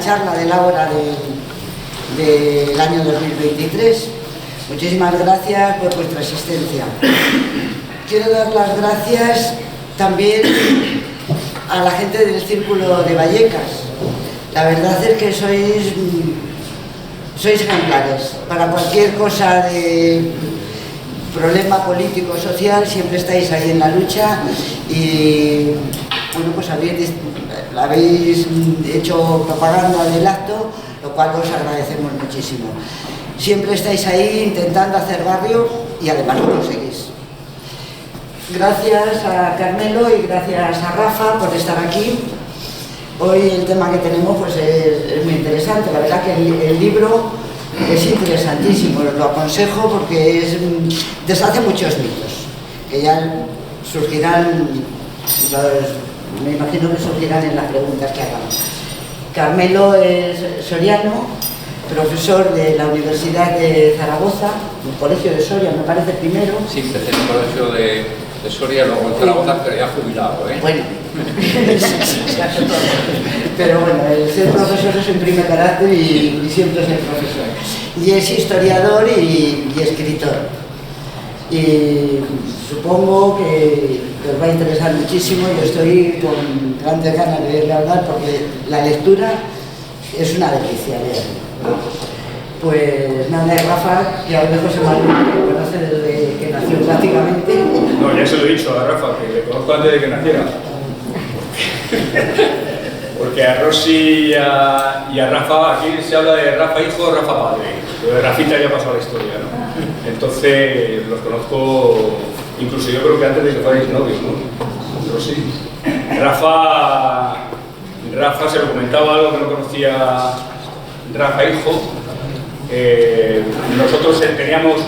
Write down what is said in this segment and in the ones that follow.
charla del Ágora del año 2023. Muchísimas gracias por vuestra asistencia. Quiero dar las gracias también a la gente del Círculo de Vallecas. La verdad es que sois ejemplares. Para cualquier cosa de problema político o social siempre estáis ahí en la lucha y bueno, pues habéis hecho propaganda del acto, lo cual os agradecemos muchísimo. Siempre estáis ahí intentando hacer barrio y además lo conseguís. Gracias a Carmelo y gracias a Rafa por estar aquí. Hoy el tema que tenemos pues es muy interesante. La verdad que el libro es interesantísimo, os lo aconsejo porque deshace muchos mitos que ya surgirán, me imagino que surgirán en las preguntas que hagamos. Carmelo es soriano, profesor de la Universidad de Zaragoza, el Colegio de Soria, me parece primero. Sí, empecé en el Colegio de Soria, luego en Zaragoza, pero ya jubilado, ¿eh? Bueno, pero bueno, el ser profesor eso imprime carácter y siempre es el profesor. Y es historiador y escritor. Y supongo que os va a interesar muchísimo. Yo estoy con grandes ganas de verle hablar porque la lectura es una delicia leer. Pues nada, Rafa, que a lo mejor se me conoce desde que nació prácticamente. No, ya se lo he dicho a Rafa, que le conozco antes de que naciera. Porque a Rosy y a Rafa, aquí se habla de Rafa hijo, Rafa padre. Lo de Rafita ya pasó a la historia, ¿no? Entonces los conozco, incluso yo creo que antes de que fuerais novios, ¿no? Rosy. Rafa se lo comentaba algo que no conocía Rafa hijo. Nosotros teníamos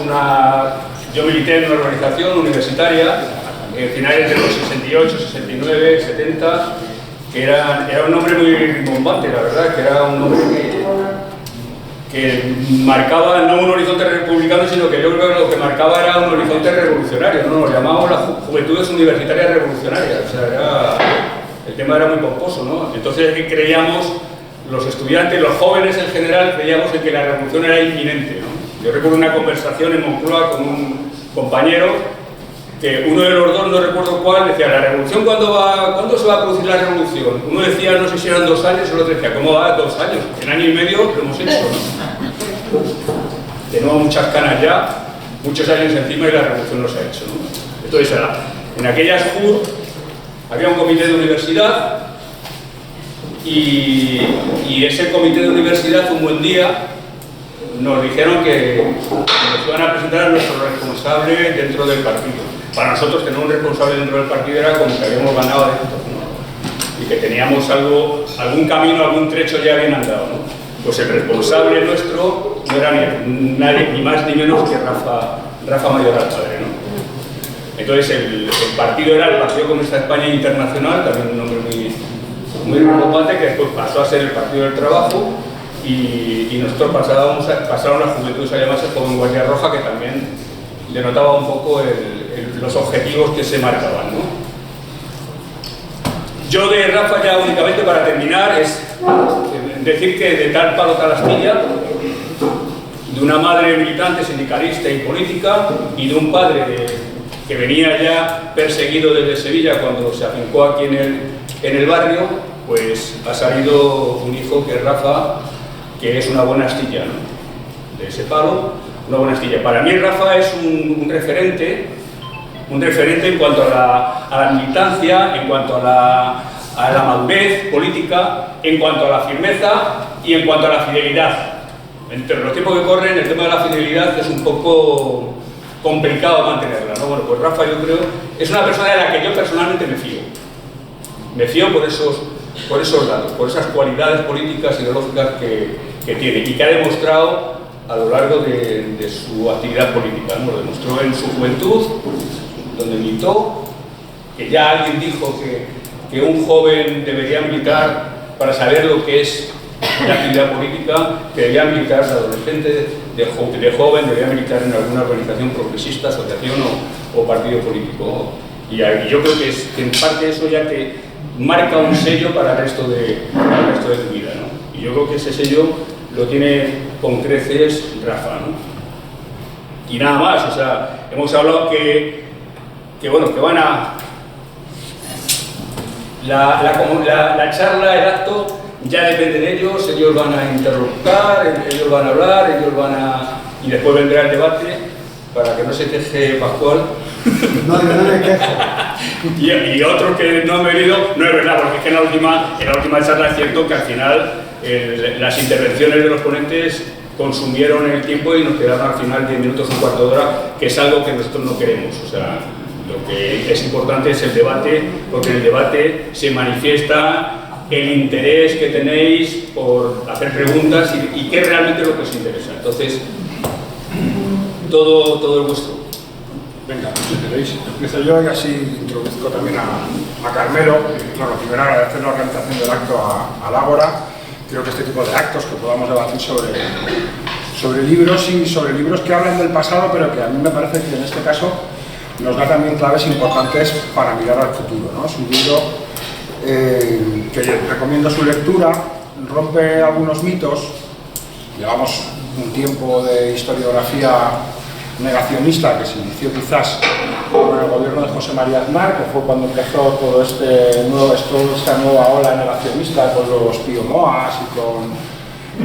yo milité en una organización universitaria en finales de los 68, 69, 70, que era un nombre muy rimbombante, la verdad, que era un nombre que marcaba no un horizonte republicano, sino que yo creo que lo que marcaba era un horizonte revolucionario, ¿no? Nos llamábamos las Juventudes Universitarias Revolucionarias, o sea, el tema era muy pomposo, ¿no? Entonces creíamos, los estudiantes, los jóvenes en general, creíamos en que la revolución era inminente, ¿no? Yo recuerdo una conversación en Moncloa con un compañero que uno de los dos, no recuerdo cuál, decía, ¿la revolución cuándo se va a producir la revolución? Uno decía, no sé si eran 2 años, el otro decía, ¿cómo va? 2 años, en año y medio lo hemos hecho, ¿no? De nuevo muchas canas ya, muchos años encima y la revolución no se ha hecho, ¿no? Entonces, en aquellas JUR había un comité de universidad y ese comité de universidad un buen día nos dijeron que nos iban a presentar a nuestro responsable dentro del partido. Para nosotros tener un responsable dentro del partido era como que habíamos ganado adentro, ¿no? Y que teníamos algún camino, algún trecho ya bien andado, ¿no? Pues el responsable nuestro no era nadie, ni más ni menos que Rafa Mayoral padre, ¿no? Entonces el partido era el Partido Comunista de España Internacional, también un nombre muy preocupante, que después pasó a ser el Partido del Trabajo y nosotros pasaron las juventudes a llamarse Joven Guardia Roja, que también denotaba un poco los objetivos que se marcaban, ¿no? Yo de Rafa ya únicamente para terminar es decir que de tal palo tal astilla, de una madre militante, sindicalista y política y de un padre que venía ya perseguido desde Sevilla cuando se afincó aquí en el barrio, pues ha salido un hijo que es Rafa, que es una buena astilla, ¿no? De ese palo, una buena astilla. Para mí Rafa es un referente en cuanto a la militancia, en cuanto a la madurez política, en cuanto a la firmeza y en cuanto a la fidelidad. Entre los tiempos que corren, el tema de la fidelidad es un poco complicado mantenerla, ¿no? Bueno, pues Rafa, yo creo, es una persona de la que yo personalmente me fío. Me fío por esos datos, por esas cualidades políticas, ideológicas que tiene y que ha demostrado a lo largo de su actividad política, ¿no? Lo demostró en su juventud, donde militó, que ya alguien dijo que un joven debería militar para saber lo que es la actividad política, que debía militar de adolescente, de joven, debía militar en alguna organización progresista, asociación o partido político. Y yo creo que en parte eso ya te marca un sello para el resto de tu vida, ¿no? Y yo creo que ese sello lo tiene con creces Rafa, ¿no? Y nada más, o sea, hemos hablado que van a... La charla, el acto, ya depende de ellos van a interlocutar, ellos van a hablar, y después vendrá el debate, para que no se queje Pascual. No me quejo. Y otros que no han venido, no es verdad, porque es que en la última charla es cierto que al final las intervenciones de los ponentes consumieron el tiempo y nos quedaron al final 10 minutos, un cuarto de hora, que es algo que nosotros no queremos. O sea, lo que es importante es el debate, porque en el debate se manifiesta el interés que tenéis por hacer preguntas y qué realmente es lo que os interesa. Entonces, todo es vuestro. Venga, si queréis, empiezo yo y así introduzco también a Carmelo. Bueno, primero agradecer la organización del acto al Ágora. Creo que este tipo de actos que podamos debatir sobre libros y sobre libros que hablan del pasado, pero que a mí me parece que en este caso nos da también claves importantes para mirar al futuro, ¿no? Es un libro que recomiendo su lectura, rompe algunos mitos. Llevamos un tiempo de historiografía negacionista que se inició quizás con el gobierno de José María Aznar, que fue cuando empezó todo esta nueva ola negacionista con los Pío Moas y con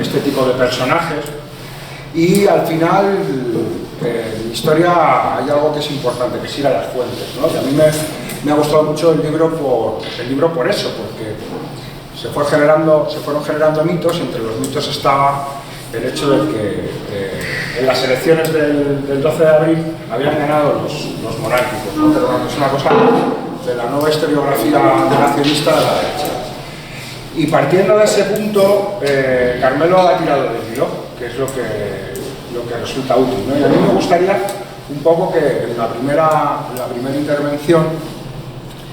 este tipo de personajes. Y al final, en historia hay algo que es importante, que es ir a las fuentes, ¿no? Y a mí me ha gustado mucho el libro por eso, porque se fueron generando mitos, y entre los mitos estaba el hecho de que en las elecciones del 12 de abril habían ganado los monárquicos, ¿no? Pero bueno, es una cosa de la nueva historiografía negacionista de la derecha. Y partiendo de ese punto, Carmelo ha tirado del hilo, que es lo que resulta útil, ¿no? Y a mí me gustaría un poco que en la primera intervención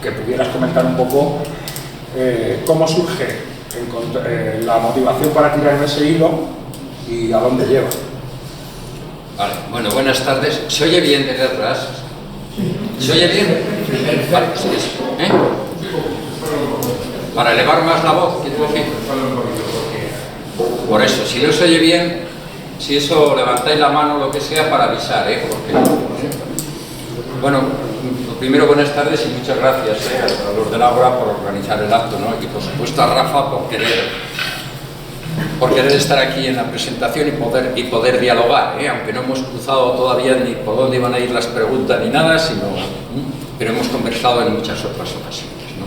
que pudieras comentar un poco cómo surge la motivación para tirar de ese hilo y a dónde lleva. Vale, bueno, buenas tardes. ¿Se oye bien desde atrás? ¿Se oye bien? Vale, sí, ¿eh? Para elevar más la voz, quiero decir. Por eso, si no se oye bien, si eso levantáis la mano o lo que sea para avisar, porque... Bueno, primero buenas tardes y muchas gracias a los del Ágora por organizar el acto, ¿no? Y por supuesto a Rafa por querer estar aquí en la presentación y poder dialogar, aunque no hemos cruzado todavía ni por dónde iban a ir las preguntas ni nada, pero hemos conversado en muchas otras ocasiones, ¿no?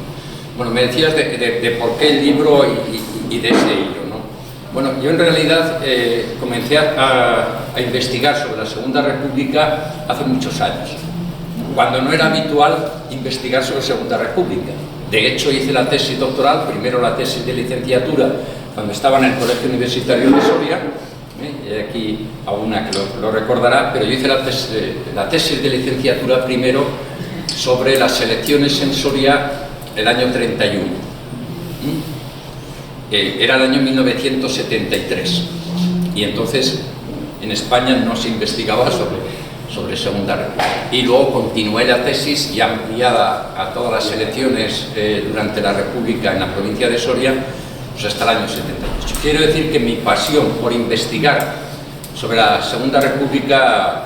Bueno, me decías de por qué el libro y de ese hilo, ¿no? Bueno, yo en realidad comencé a investigar sobre la Segunda República hace muchos años, cuando no era habitual investigar sobre Segunda República. De hecho, hice la tesis doctoral, primero la tesis de licenciatura, cuando estaba en el Colegio Universitario de Soria, y aquí a una que lo recordará, pero yo hice la tesis de licenciatura primero sobre las elecciones en Soria el año 31. Era el año 1973, y entonces en España no se investigaba sobre Segunda República. Y luego continué la tesis ya ampliada a todas las elecciones durante la República en la provincia de Soria, pues hasta el año 78. Quiero decir que mi pasión por investigar sobre la Segunda República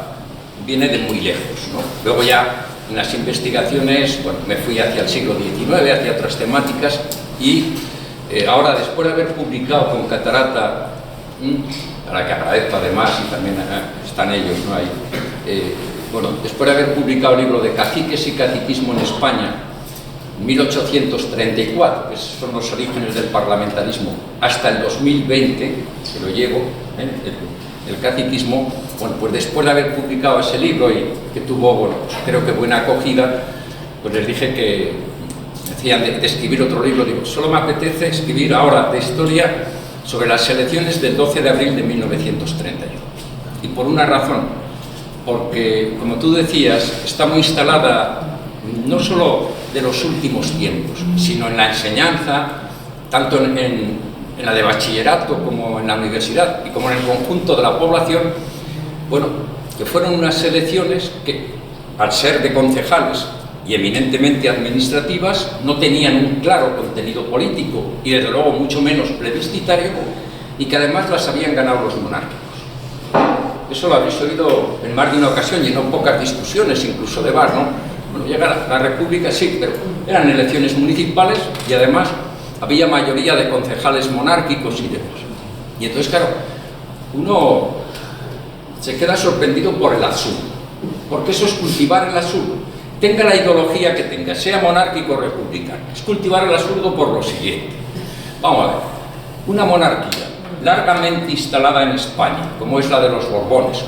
viene de muy lejos, ¿no? Luego ya en las investigaciones, bueno, me fui hacia el siglo XIX, hacia otras temáticas, y ahora, después de haber publicado con Catarata, a la que agradezco además, y también están ellos, ¿no? Ahí, bueno, después de haber publicado el libro de Caciques y Caciquismo en España, 1834, que son los orígenes del parlamentarismo, hasta el 2020, que lo llevo, el caciquismo, bueno, pues después de haber publicado ese libro y que tuvo, bueno, pues creo que buena acogida, pues les dije que decían de escribir otro libro. Digo, solo me apetece escribir ahora de historia sobre las elecciones del 12 de abril de 1931. Y por una razón, porque, como tú decías, está muy instalada no solo de los últimos tiempos, sino en la enseñanza, tanto en la de bachillerato como en la universidad y como en el conjunto de la población, bueno, que fueron unas elecciones que, al ser de concejales y eminentemente administrativas, no tenían un claro contenido político y desde luego mucho menos plebiscitario, y que además las habían ganado los monárquicos. Eso lo habéis oído en más de una ocasión y en no pocas discusiones, incluso de bar, ¿no? Bueno, llega la República, sí, pero eran elecciones municipales y además había mayoría de concejales monárquicos y demás. Y entonces, claro, uno se queda sorprendido por el absurdo, porque eso es cultivar el absurdo. Tenga la ideología que tenga, sea monárquico o republicano, es cultivar el absurdo por lo siguiente. Vamos a ver, una monarquía largamente instalada en España, como es la de los Borbones,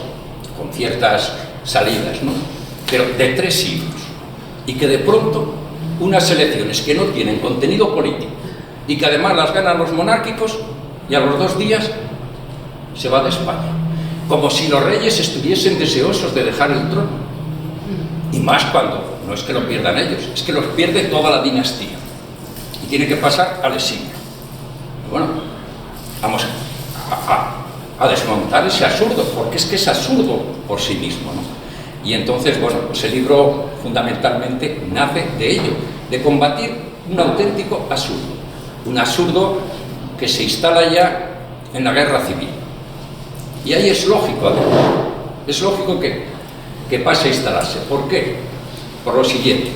con ciertas salidas, ¿no? Pero de 3 siglos, y que de pronto unas elecciones que no tienen contenido político y que además las ganan los monárquicos, y a los 2 días se va de España, como si los reyes estuviesen deseosos de dejar el trono, y más cuando no es que lo pierdan ellos, es que los pierde toda la dinastía y tiene que pasar al exilio. Y bueno, vamos a desmontar ese absurdo, porque es que es absurdo por sí mismo, ¿no? Y entonces, bueno, pues el libro fundamentalmente nace de ello, de combatir un auténtico absurdo, un absurdo que se instala ya en la guerra civil. Y ahí es lógico, además, es lógico que pase a instalarse. ¿Por qué? Por lo siguiente,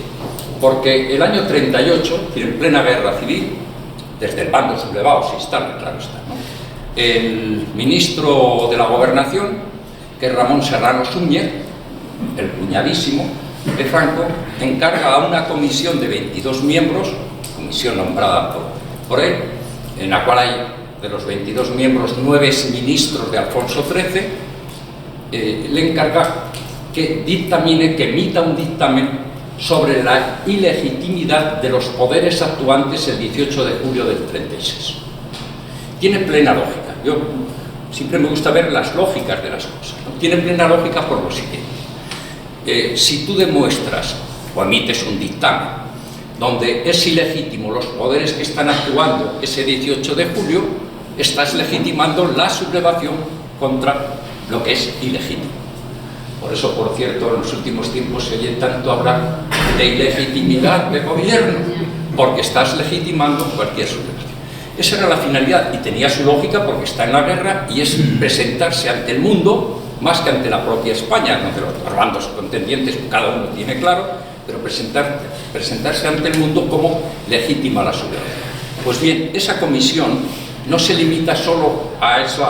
porque el año 38, en plena guerra civil, desde el bando sublevado se instala, claro está, ¿no? El ministro de la Gobernación, que es Ramón Serrano Súñez, el cuñadísimo de Franco, encarga a una comisión de 22 miembros, comisión nombrada por él, en la cual hay de los 22 miembros 9 ministros de Alfonso XIII, le encarga que dictamine, que emita un dictamen sobre la ilegitimidad de los poderes actuantes el 18 de julio del 36. Tiene plena lógica. Yo siempre me gusta ver las lógicas de las cosas, ¿no? Tiene plena lógica por lo siguiente. Si tú demuestras o emites un dictamen donde es ilegítimo los poderes que están actuando ese 18 de julio, estás legitimando la sublevación contra lo que es ilegítimo. Por eso, por cierto, en los últimos tiempos se oye tanto hablar de ilegitimidad de gobierno, porque estás legitimando cualquier sublevación. Esa era la finalidad y tenía su lógica porque está en la guerra y es presentarse ante el mundo más que ante la propia España, donde los bandos contendientes cada uno tiene claro, pero presentarse ante el mundo como legítima la sublevación. Pues bien, esa comisión no se limita solo a eso,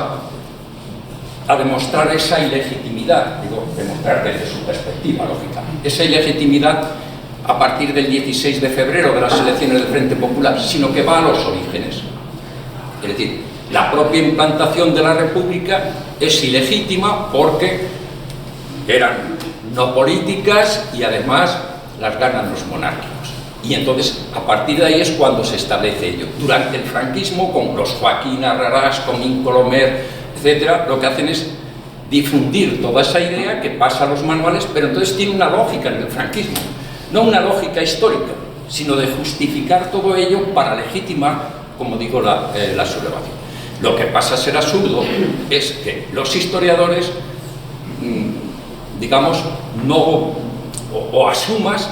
a demostrar esa ilegitimidad, digo, demostrar desde su perspectiva, lógicamente, esa ilegitimidad a partir del 16 de febrero de las elecciones del Frente Popular, sino que va a los orígenes. Es decir, la propia implantación de la República es ilegítima porque eran no políticas y además las ganan los monárquicos. Y entonces, a partir de ahí es cuando se establece ello. Durante el franquismo, con los Joaquín Arrarás, Comín Colomer, etcétera, lo que hacen es difundir toda esa idea que pasa a los manuales, pero entonces tiene una lógica en el franquismo, no una lógica histórica, sino de justificar todo ello para legitimar, como digo, la sublevación. Lo que pasa a ser absurdo es que los historiadores, digamos, no o asumas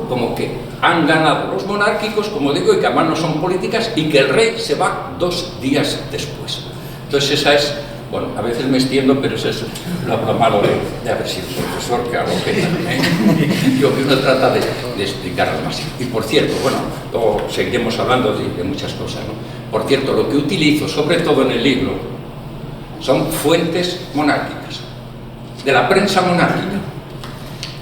como que han ganado los monárquicos, como digo, y que además no son políticas, y que el rey se va 2 días después. Entonces esa es, bueno, a veces me extiendo, pero eso es lo malo de haber sido profesor, que hago que yo que uno trata de explicarlo más. Y por cierto, bueno, luego seguiremos hablando de muchas cosas, ¿no? Por cierto, lo que utilizo, sobre todo en el libro, son fuentes monárquicas, de la prensa monárquica.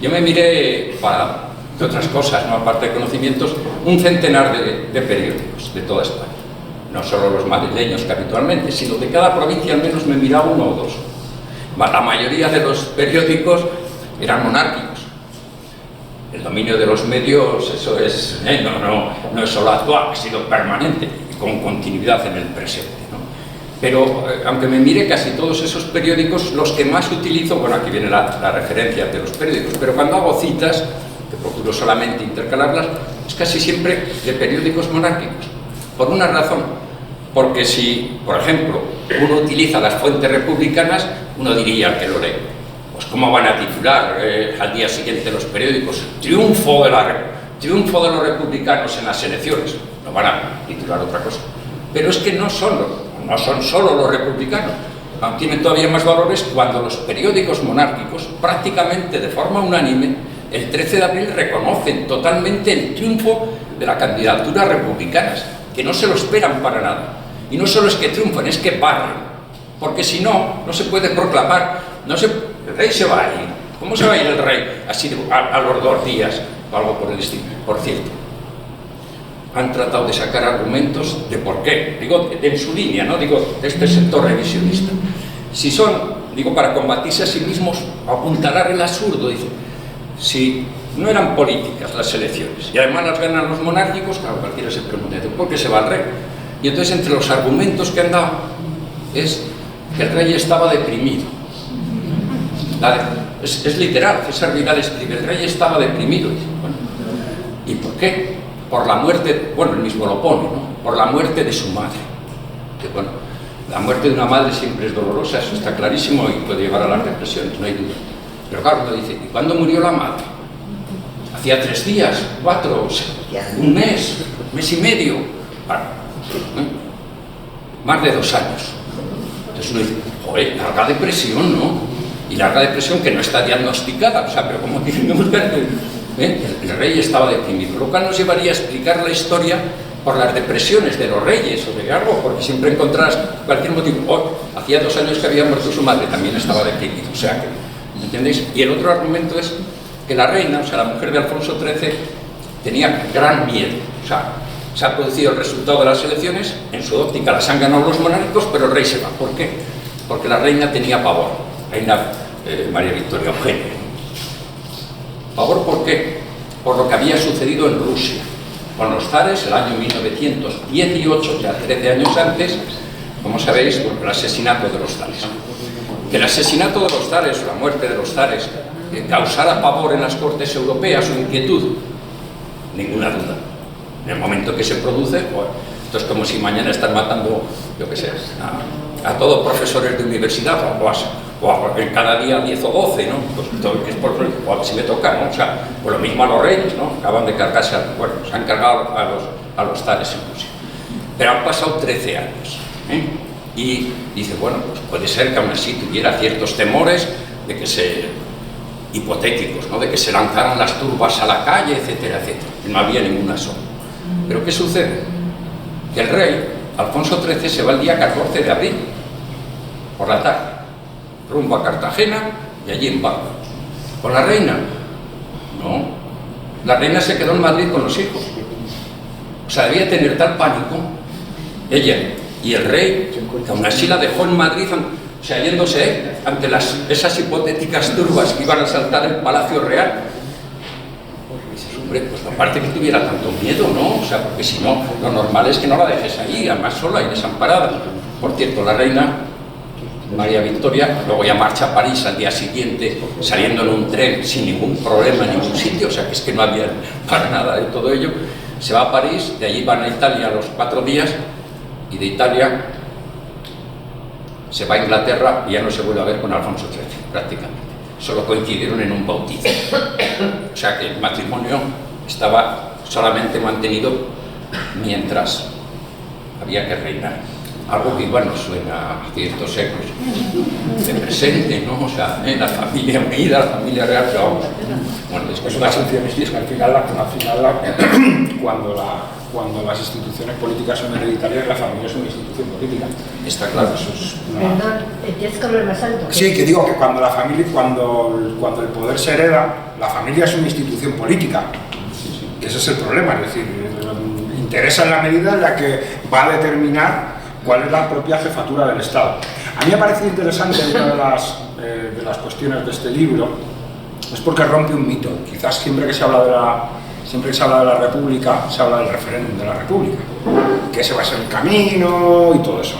Yo me miré, para de otras cosas, ¿no?, aparte de conocimientos, un centenar de periódicos de toda España. No solo los madrileños que habitualmente, sino de cada provincia al menos me miraba 1 o 2. La mayoría de los periódicos eran monárquicos. El dominio de los medios, eso es, no es solo actual, ha sido permanente, con continuidad en el presente, ¿no? Pero, aunque me mire casi todos esos periódicos, los que más utilizo, bueno, aquí viene la referencia de los periódicos, pero cuando hago citas, que procuro solamente intercalarlas, es casi siempre de periódicos monárquicos. Por una razón, porque si, por ejemplo, uno utiliza las fuentes republicanas, uno diría al que lo lee, pues ¿cómo van a titular al día siguiente los periódicos? Triunfo de los republicanos en las elecciones. No van a titular otra cosa. Pero es que no son solo los republicanos. Aún tienen todavía más valores cuando los periódicos monárquicos, prácticamente de forma unánime, el 13 de abril reconocen totalmente el triunfo de la candidatura republicanas, que no se lo esperan para nada. Y no solo es que triunfen, es que barren. Porque si no, no se puede proclamar, el rey se va a ir. ¿Cómo se va a ir el rey así a los 2 días o algo por el estilo? Por cierto, han tratado de sacar argumentos de por qué, digo, en su línea, ¿no? Digo, de este sector revisionista. Si son, digo, para combatirse a sí mismos, apuntalar el absurdo, dice, si no eran políticas las elecciones, y además las ganan los monárquicos, claro, cualquiera se pregunta, ¿por qué se va el rey? Y entonces entre los argumentos que han dado es que el rey estaba deprimido. Es literal, César Vidal escribe, el rey estaba deprimido. Bueno, ¿y por qué? Por la muerte, bueno, él mismo lo pone, ¿no? Por la muerte de su madre. Que bueno, la muerte de una madre siempre es dolorosa, eso está clarísimo y puede llevar a las depresiones, no hay duda. Pero claro, uno dice, ¿y cuándo murió la madre? Hacía 3 días, 4, un mes y medio. Bueno, más de 2 años. Entonces uno dice, joder, larga depresión, ¿no? Y larga depresión que no está diagnosticada, o sea, pero como tenemos que el rey estaba deprimido, lo cual nos llevaría a explicar la historia por las depresiones de los reyes o de algo, porque siempre encontrarás cualquier motivo. Oh, hacía 2 años que había muerto su madre, también estaba deprimido, o sea que, ¿entendéis? Y el otro argumento es que la reina, o sea, la mujer de Alfonso XIII, tenía gran miedo, o sea, se ha producido el resultado de las elecciones, en su óptica las han ganado los monárquicos, pero el rey se va. ¿Por qué? Porque la reina tenía pavor, reina María Victoria Eugenia. ¿Pavor por qué? Por lo que había sucedido en Rusia, con los zares, el año 1918, ya 13 años antes, como sabéis, por el asesinato de los zares. Que el asesinato de los zares, o la muerte de los zares, causara pavor en las cortes europeas o inquietud, ninguna duda. En el momento que se produce, bueno, esto es como si mañana están matando, yo qué sé, a todos profesores de universidad, o en cada día 10 o 12, ¿no? Pues que es por si me toca, ¿no? O sea, pues lo mismo a los reyes, ¿no? Acaban de cargarse, bueno, se han cargado a los zares en Rusia. Pero han pasado 13 años, ¿eh? Y dice, bueno, pues puede ser que aún así tuviera ciertos temores de que hipotéticos, ¿no? De que se lanzaran las turbas a la calle, etcétera, etcétera. No había ninguna sombra. Pero ¿qué sucede? Que el rey, Alfonso XIII, se va el día 14 de abril, por la tarde, rumbo a Cartagena y allí en Palma. ¿Con la reina? No. La reina se quedó en Madrid con los hijos. O sea, debía tener tal pánico, ella y el rey, que aún así la dejó en Madrid, o sea, yéndose ante esas hipotéticas turbas que iban a asaltar el Palacio Real. Hombre, pues aparte que tuviera tanto miedo, ¿no? O sea, porque si no, lo normal es que no la dejes ahí, además sola y desamparada. Por cierto, la reina María Victoria luego ya marcha a París al día siguiente, saliendo en un tren sin ningún problema en ningún sitio, o sea, que es que no había para nada de todo ello. Se va a París, de allí van a Italia a los 4 días, y de Italia se va a Inglaterra y ya no se vuelve a ver con Alfonso XIII, prácticamente. Solo coincidieron en un bautizo. O sea que el matrimonio estaba solamente mantenido mientras había que reinar. Algo que igual nos suena a ciertos ecos de presente, ¿no? O sea, la familia unida, la familia real, pero vamos. Bueno, es una excepción, es que al final cuando las instituciones políticas son hereditarias, la familia es una institución política. Está claro. Eso es Perdón, tienes que hablar más alto. Sí, que digo que cuando la familia, cuando el poder se hereda, la familia es una institución política. Sí. Ese es el problema, es decir, interesa en la medida en la que va a determinar cuál es la propia jefatura del Estado. A mí me parece interesante una de las cuestiones de este libro, es porque rompe un mito. Quizás siempre que se habla de la República, se habla del referéndum de la República, que ese va a ser el camino y todo eso.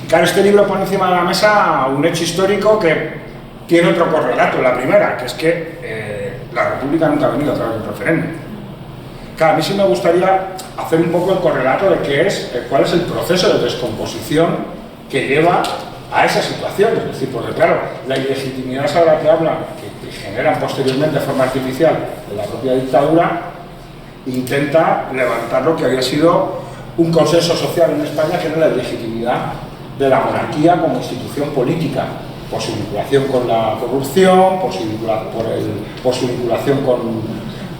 Claro, este libro pone encima de la mesa un hecho histórico que tiene otro correlato, la primera, que es que la República nunca ha venido a través del referéndum. Claro, a mí sí me gustaría hacer un poco el correlato de cuál es el proceso de descomposición que lleva a esa situación. Es decir, porque claro, la ilegitimidad sobre la que hablan, que generan posteriormente de forma artificial en la propia dictadura, intenta levantar lo que había sido un consenso social en España, que era la legitimidad de la monarquía como institución política, por su vinculación con la corrupción, por su vinculación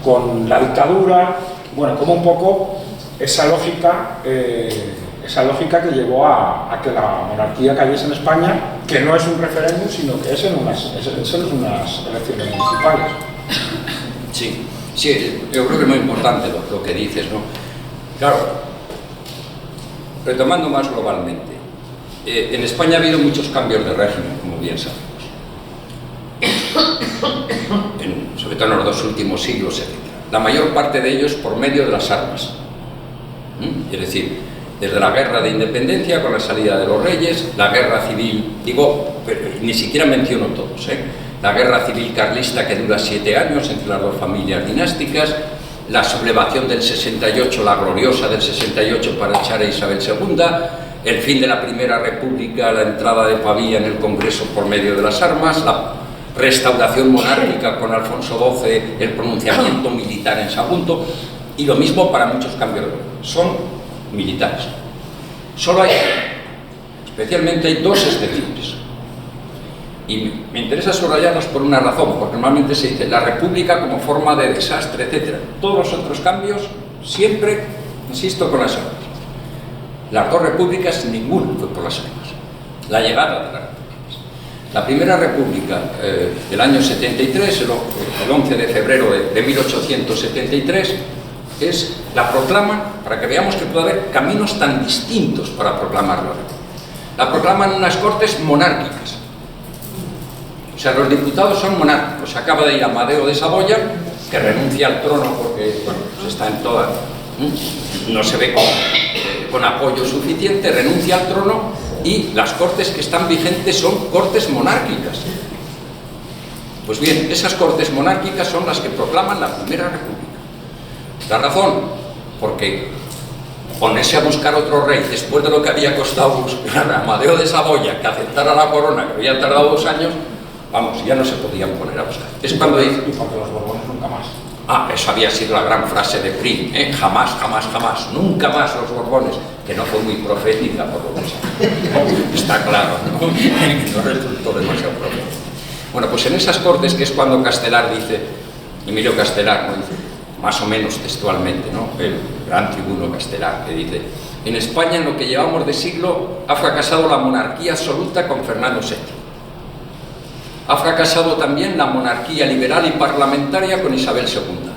con la dictadura. Bueno, como un poco esa lógica que llevó a que la monarquía cayese en España, que no es un referéndum, sino que es en unas elecciones municipales. Sí, sí, yo creo que es muy importante lo que dices, ¿no? Claro, retomando más globalmente, en España ha habido muchos cambios de régimen, como bien sabemos, sobre todo en los 2 últimos siglos, etc. La mayor parte de ellos por medio de las armas. Es decir, desde la guerra de independencia con la salida de los reyes, la guerra civil, pero ni siquiera menciono todos, la guerra civil carlista que dura 7 años entre las 2 familias dinásticas, la sublevación del 68, la gloriosa del 68 para echar a Isabel II, el fin de la Primera República, la entrada de Pavía en el Congreso por medio de las armas, la restauración monárquica con Alfonso XII, el pronunciamiento militar en Sagunto, y lo mismo para muchos cambios de gobierno. Son militares. Solo hay, especialmente hay 2 excepciones. Y me interesa subrayarlos por una razón, porque normalmente se dice la república como forma de desastre, etc. Todos los otros cambios, siempre, insisto, con las armas. Las 2 repúblicas, ninguna fue por las armas. La llegada de las repúblicas. La primera república del año 73, el 11 de febrero de 1873, la proclaman, para que veamos que puede haber caminos tan distintos para proclamar la república. La proclaman en unas cortes monárquicas. O sea, los diputados son monárquicos. Acaba de ir Amadeo de Saboya, que renuncia al trono porque, bueno, pues está en toda... no se ve con apoyo suficiente, renuncia al trono, y las cortes que están vigentes son cortes monárquicas. Pues bien, esas cortes monárquicas son las que proclaman la Primera República. La razón, porque ponerse a buscar otro rey después de lo que había costado buscar a Amadeo de Saboya, que aceptara la corona, que había tardado 2 años, vamos, ya no se podían poner a buscar. Es cuando dice... Y porque los Borbones nunca más. Eso había sido la gran frase de Prim, jamás, jamás, jamás, nunca más los Borbones, que no fue muy profética, por lo menos. Está claro, ¿no? No resultó demasiado profética. Bueno, pues en esas cortes, que es cuando Castelar dice, Emilio Castelar, ¿no? Dice, más o menos textualmente, ¿no? El gran tribuno Castelar, que dice: en España, en lo que llevamos de siglo, ha fracasado la monarquía absoluta con Fernando VII. Ha fracasado también la monarquía liberal y parlamentaria con Isabel II.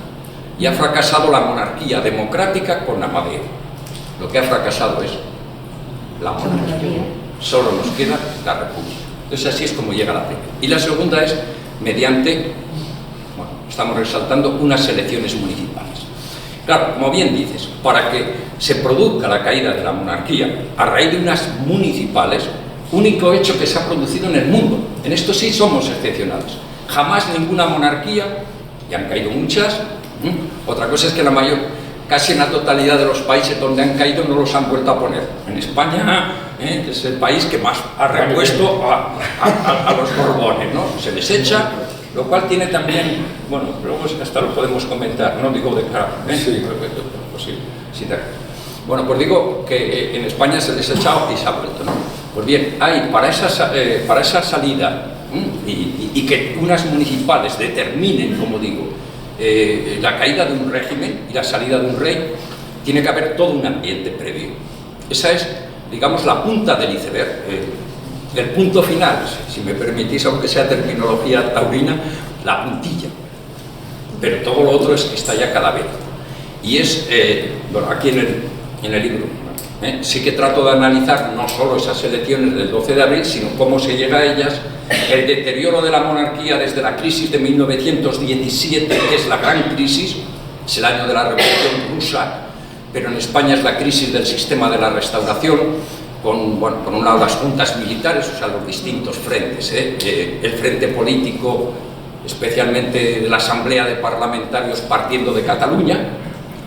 Y ha fracasado la monarquía democrática con Amadeo. Lo que ha fracasado es la monarquía. Solo nos queda la república. Entonces así es como llega la primera. Y la segunda es mediante, bueno, estamos resaltando, unas elecciones municipales. Claro, como bien dices, para que se produzca la caída de la monarquía a raíz de unas municipales, único hecho que se ha producido en el mundo. En esto sí somos excepcionales. Jamás ninguna monarquía, y han caído muchas, otra cosa es que la mayor, casi en la totalidad de los países donde han caído no los han vuelto a poner. En España es el país que más ha repuesto a los Borbones, ¿no? Se les echa, lo cual tiene también, bueno, luego hasta lo podemos comentar, no digo de cara, sí, pues sí, sí. Bueno, pues digo que en España se les ha echado y se ha vuelto, ¿no? Pues bien, hay para esa salida y que unas municipales determinen, como digo, la caída de un régimen y la salida de un rey, tiene que haber todo un ambiente previo. Esa es, digamos, la punta del iceberg, el punto final, si me permitís, aunque sea terminología taurina, la puntilla. Pero todo lo otro está ya cada vez. Y es, bueno, aquí en el libro, sí que trato de analizar no solo esas elecciones del 12 de abril, sino cómo se llega a ellas, el deterioro de la monarquía desde la crisis de 1917, que es la gran crisis, es el año de la Revolución Rusa, pero en España es la crisis del sistema de la Restauración, con, bueno, por un lado las juntas militares, o sea, los distintos frentes, el frente político, especialmente de la Asamblea de Parlamentarios partiendo de Cataluña,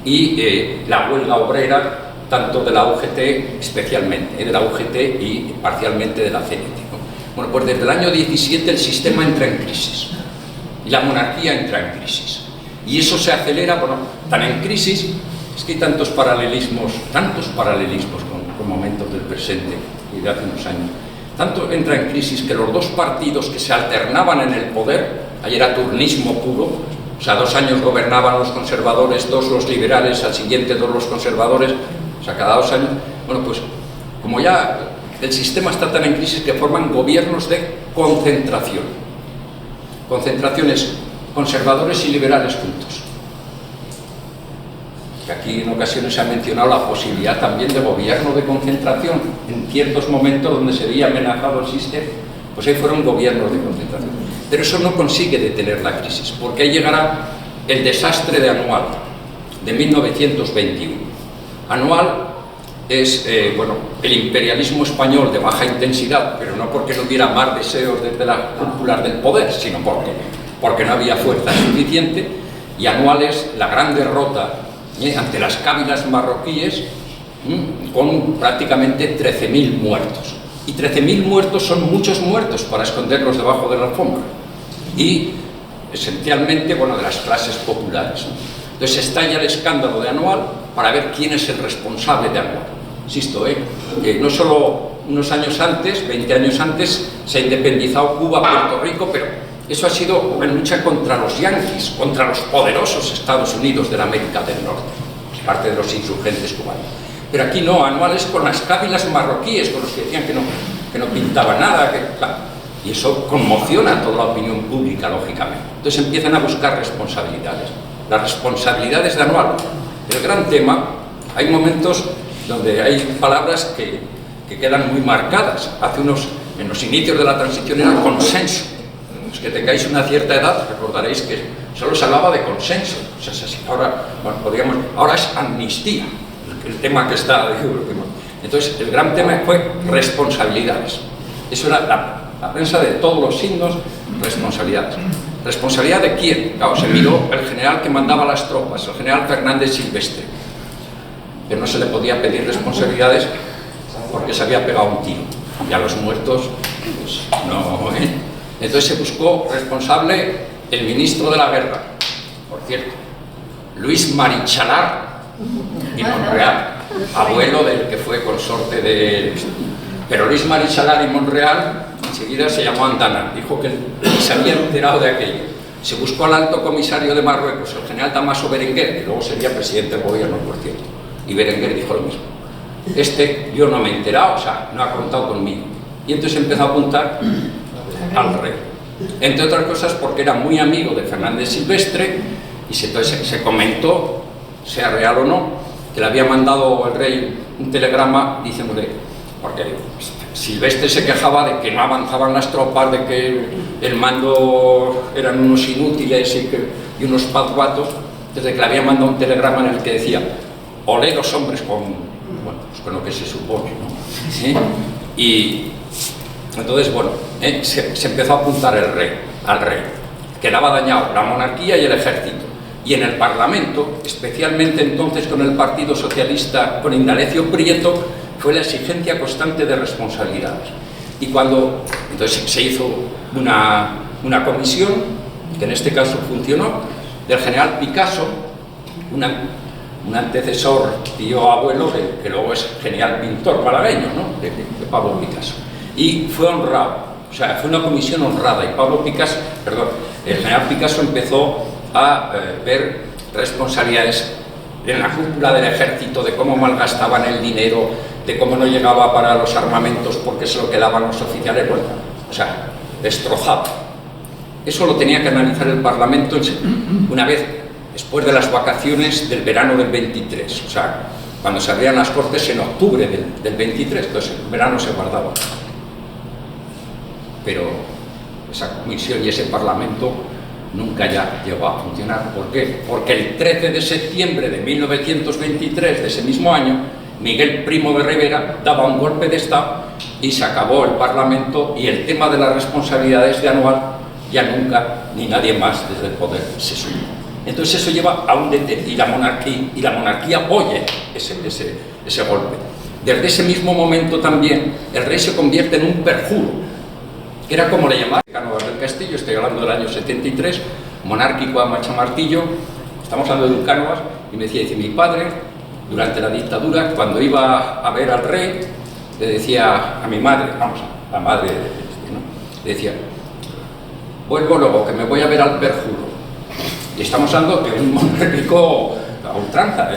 y la huelga obrera, tanto de la UGT, especialmente, de la UGT y parcialmente de la CNT. Bueno, pues desde el año 17 el sistema entra en crisis y la monarquía entra en crisis. Y eso se acelera, bueno, tan en crisis, es que hay tantos paralelismos con momentos del presente y de hace unos años. Tanto entra en crisis que los dos partidos que se alternaban en el poder, ahí era turnismo puro, o sea, 2 años gobernaban los conservadores, 2 los liberales, al siguiente 2 los conservadores, o sea, cada 2 años. Bueno, pues como ya el sistema está tan en crisis que forman gobiernos de concentración. Concentraciones conservadores y liberales juntos. Que aquí en ocasiones se ha mencionado la posibilidad también de gobierno de concentración en ciertos momentos donde se veía amenazado el sistema, pues ahí fueron gobiernos de concentración. Pero eso no consigue detener la crisis, porque ahí llegará el desastre de Anual, de 1921. Anual es, bueno, el imperialismo español de baja intensidad, pero no porque no hubiera más deseos desde la cúpula del poder, sino porque no había fuerza suficiente, y Anual es la gran derrota ante las cábilas marroquíes, con prácticamente 13.000 muertos. Y 13.000 muertos son muchos muertos para esconderlos debajo de la alfombra. Y esencialmente, bueno, de las clases populares, ¿no? Entonces estalla el escándalo de Anual para ver quién es el responsable de Anual. Insisto, que no solo unos años antes, 20 años antes, se ha independizado Cuba, Puerto Rico, pero eso ha sido en lucha contra los yanquis, contra los poderosos Estados Unidos de la América del Norte, parte de los insurgentes cubanos. Pero aquí no, Anual es con las cábilas marroquíes, con los que decían que no pintaba nada, y eso conmociona a toda la opinión pública, lógicamente. Entonces empiezan a buscar responsabilidades. Las responsabilidades de Anual. El gran tema, hay momentos donde hay palabras que quedan muy marcadas. En los inicios de la transición era consenso. Los que tengáis una cierta edad recordaréis que solo se hablaba de consenso. O sea, ahora, bueno, ahora es amnistía, el tema que está. Entonces, el gran tema fue responsabilidades. Eso era la prensa de todos los signos, responsabilidades. ¿Responsabilidad de quién? Claro, se miró el general que mandaba las tropas, el general Fernández Silvestre. Pero no se le podía pedir responsabilidades porque se había pegado un tiro. Y a los muertos, pues no. Entonces se buscó responsable el ministro de la guerra, por cierto, Luis Marichalar y Monreal, abuelo del que fue consorte de... Pero Luis Marichalar y Monreal enseguida se llamó Andana, dijo que se había enterado de aquello. Se buscó al alto comisario de Marruecos, el general Damaso Berenguer, que luego sería presidente del gobierno, por cierto, y Berenguer dijo lo mismo. Yo no me he enterado, o sea, no ha contado conmigo. Y entonces empezó a apuntar al rey. Entre otras cosas porque era muy amigo de Fernández Silvestre, y entonces se comentó, sea real o no, que le había mandado el rey un telegrama diciéndole, porque Silvestre se quejaba de que no avanzaban las tropas, de que el mando eran unos inútiles y unos patuatos, desde que le había mandado un telegrama en el que decía, olé los hombres con lo que se supone, ¿no? Y entonces, bueno, se empezó a apuntar al rey. Quedaba dañado la monarquía y el ejército. Y en el Parlamento, especialmente entonces con el Partido Socialista, con Indalecio Prieto, fue la exigencia constante de responsabilidades. Y entonces se hizo una comisión, que en este caso funcionó, del general Picasso, un antecesor, tío abuelo, que luego es genial pintor malagueño, ¿no? de Pablo Picasso. Y fue honrado, o sea, fue una comisión honrada, y el general Picasso empezó a ver responsabilidades en la cúpula del ejército, de cómo malgastaban el dinero, de cómo no llegaba para los armamentos porque se lo quedaban los oficiales, bueno, o sea, destrozado. Eso lo tenía que analizar el Parlamento una vez después de las vacaciones del verano del 23, o sea, cuando se abrían las Cortes en octubre del 23, entonces el verano se guardaba. Pero esa comisión y ese Parlamento nunca ya llegó a funcionar. ¿Por qué? Porque el 13 de septiembre de 1923, de ese mismo año, Miguel Primo de Rivera daba un golpe de Estado y se acabó el Parlamento, y el tema de las responsabilidades de Anual ya nunca, ni nadie más desde el poder se supo. Entonces eso lleva a un deterioro, y la monarquía apoya ese golpe. Desde ese mismo momento también el rey se convierte en un perjuro. que era como le llamaban Cánovas del Castillo, estoy hablando del año 73, monárquico a machamartillo, estamos hablando de un Cánovas, y me decía, dice, mi padre, durante la dictadura, cuando iba a ver al rey, le decía a mi madre, vamos, la madre, ¿no? Le decía, vuelvo luego, que me voy a ver al perjuro. Y estamos hablando de un monárquico a ultranza,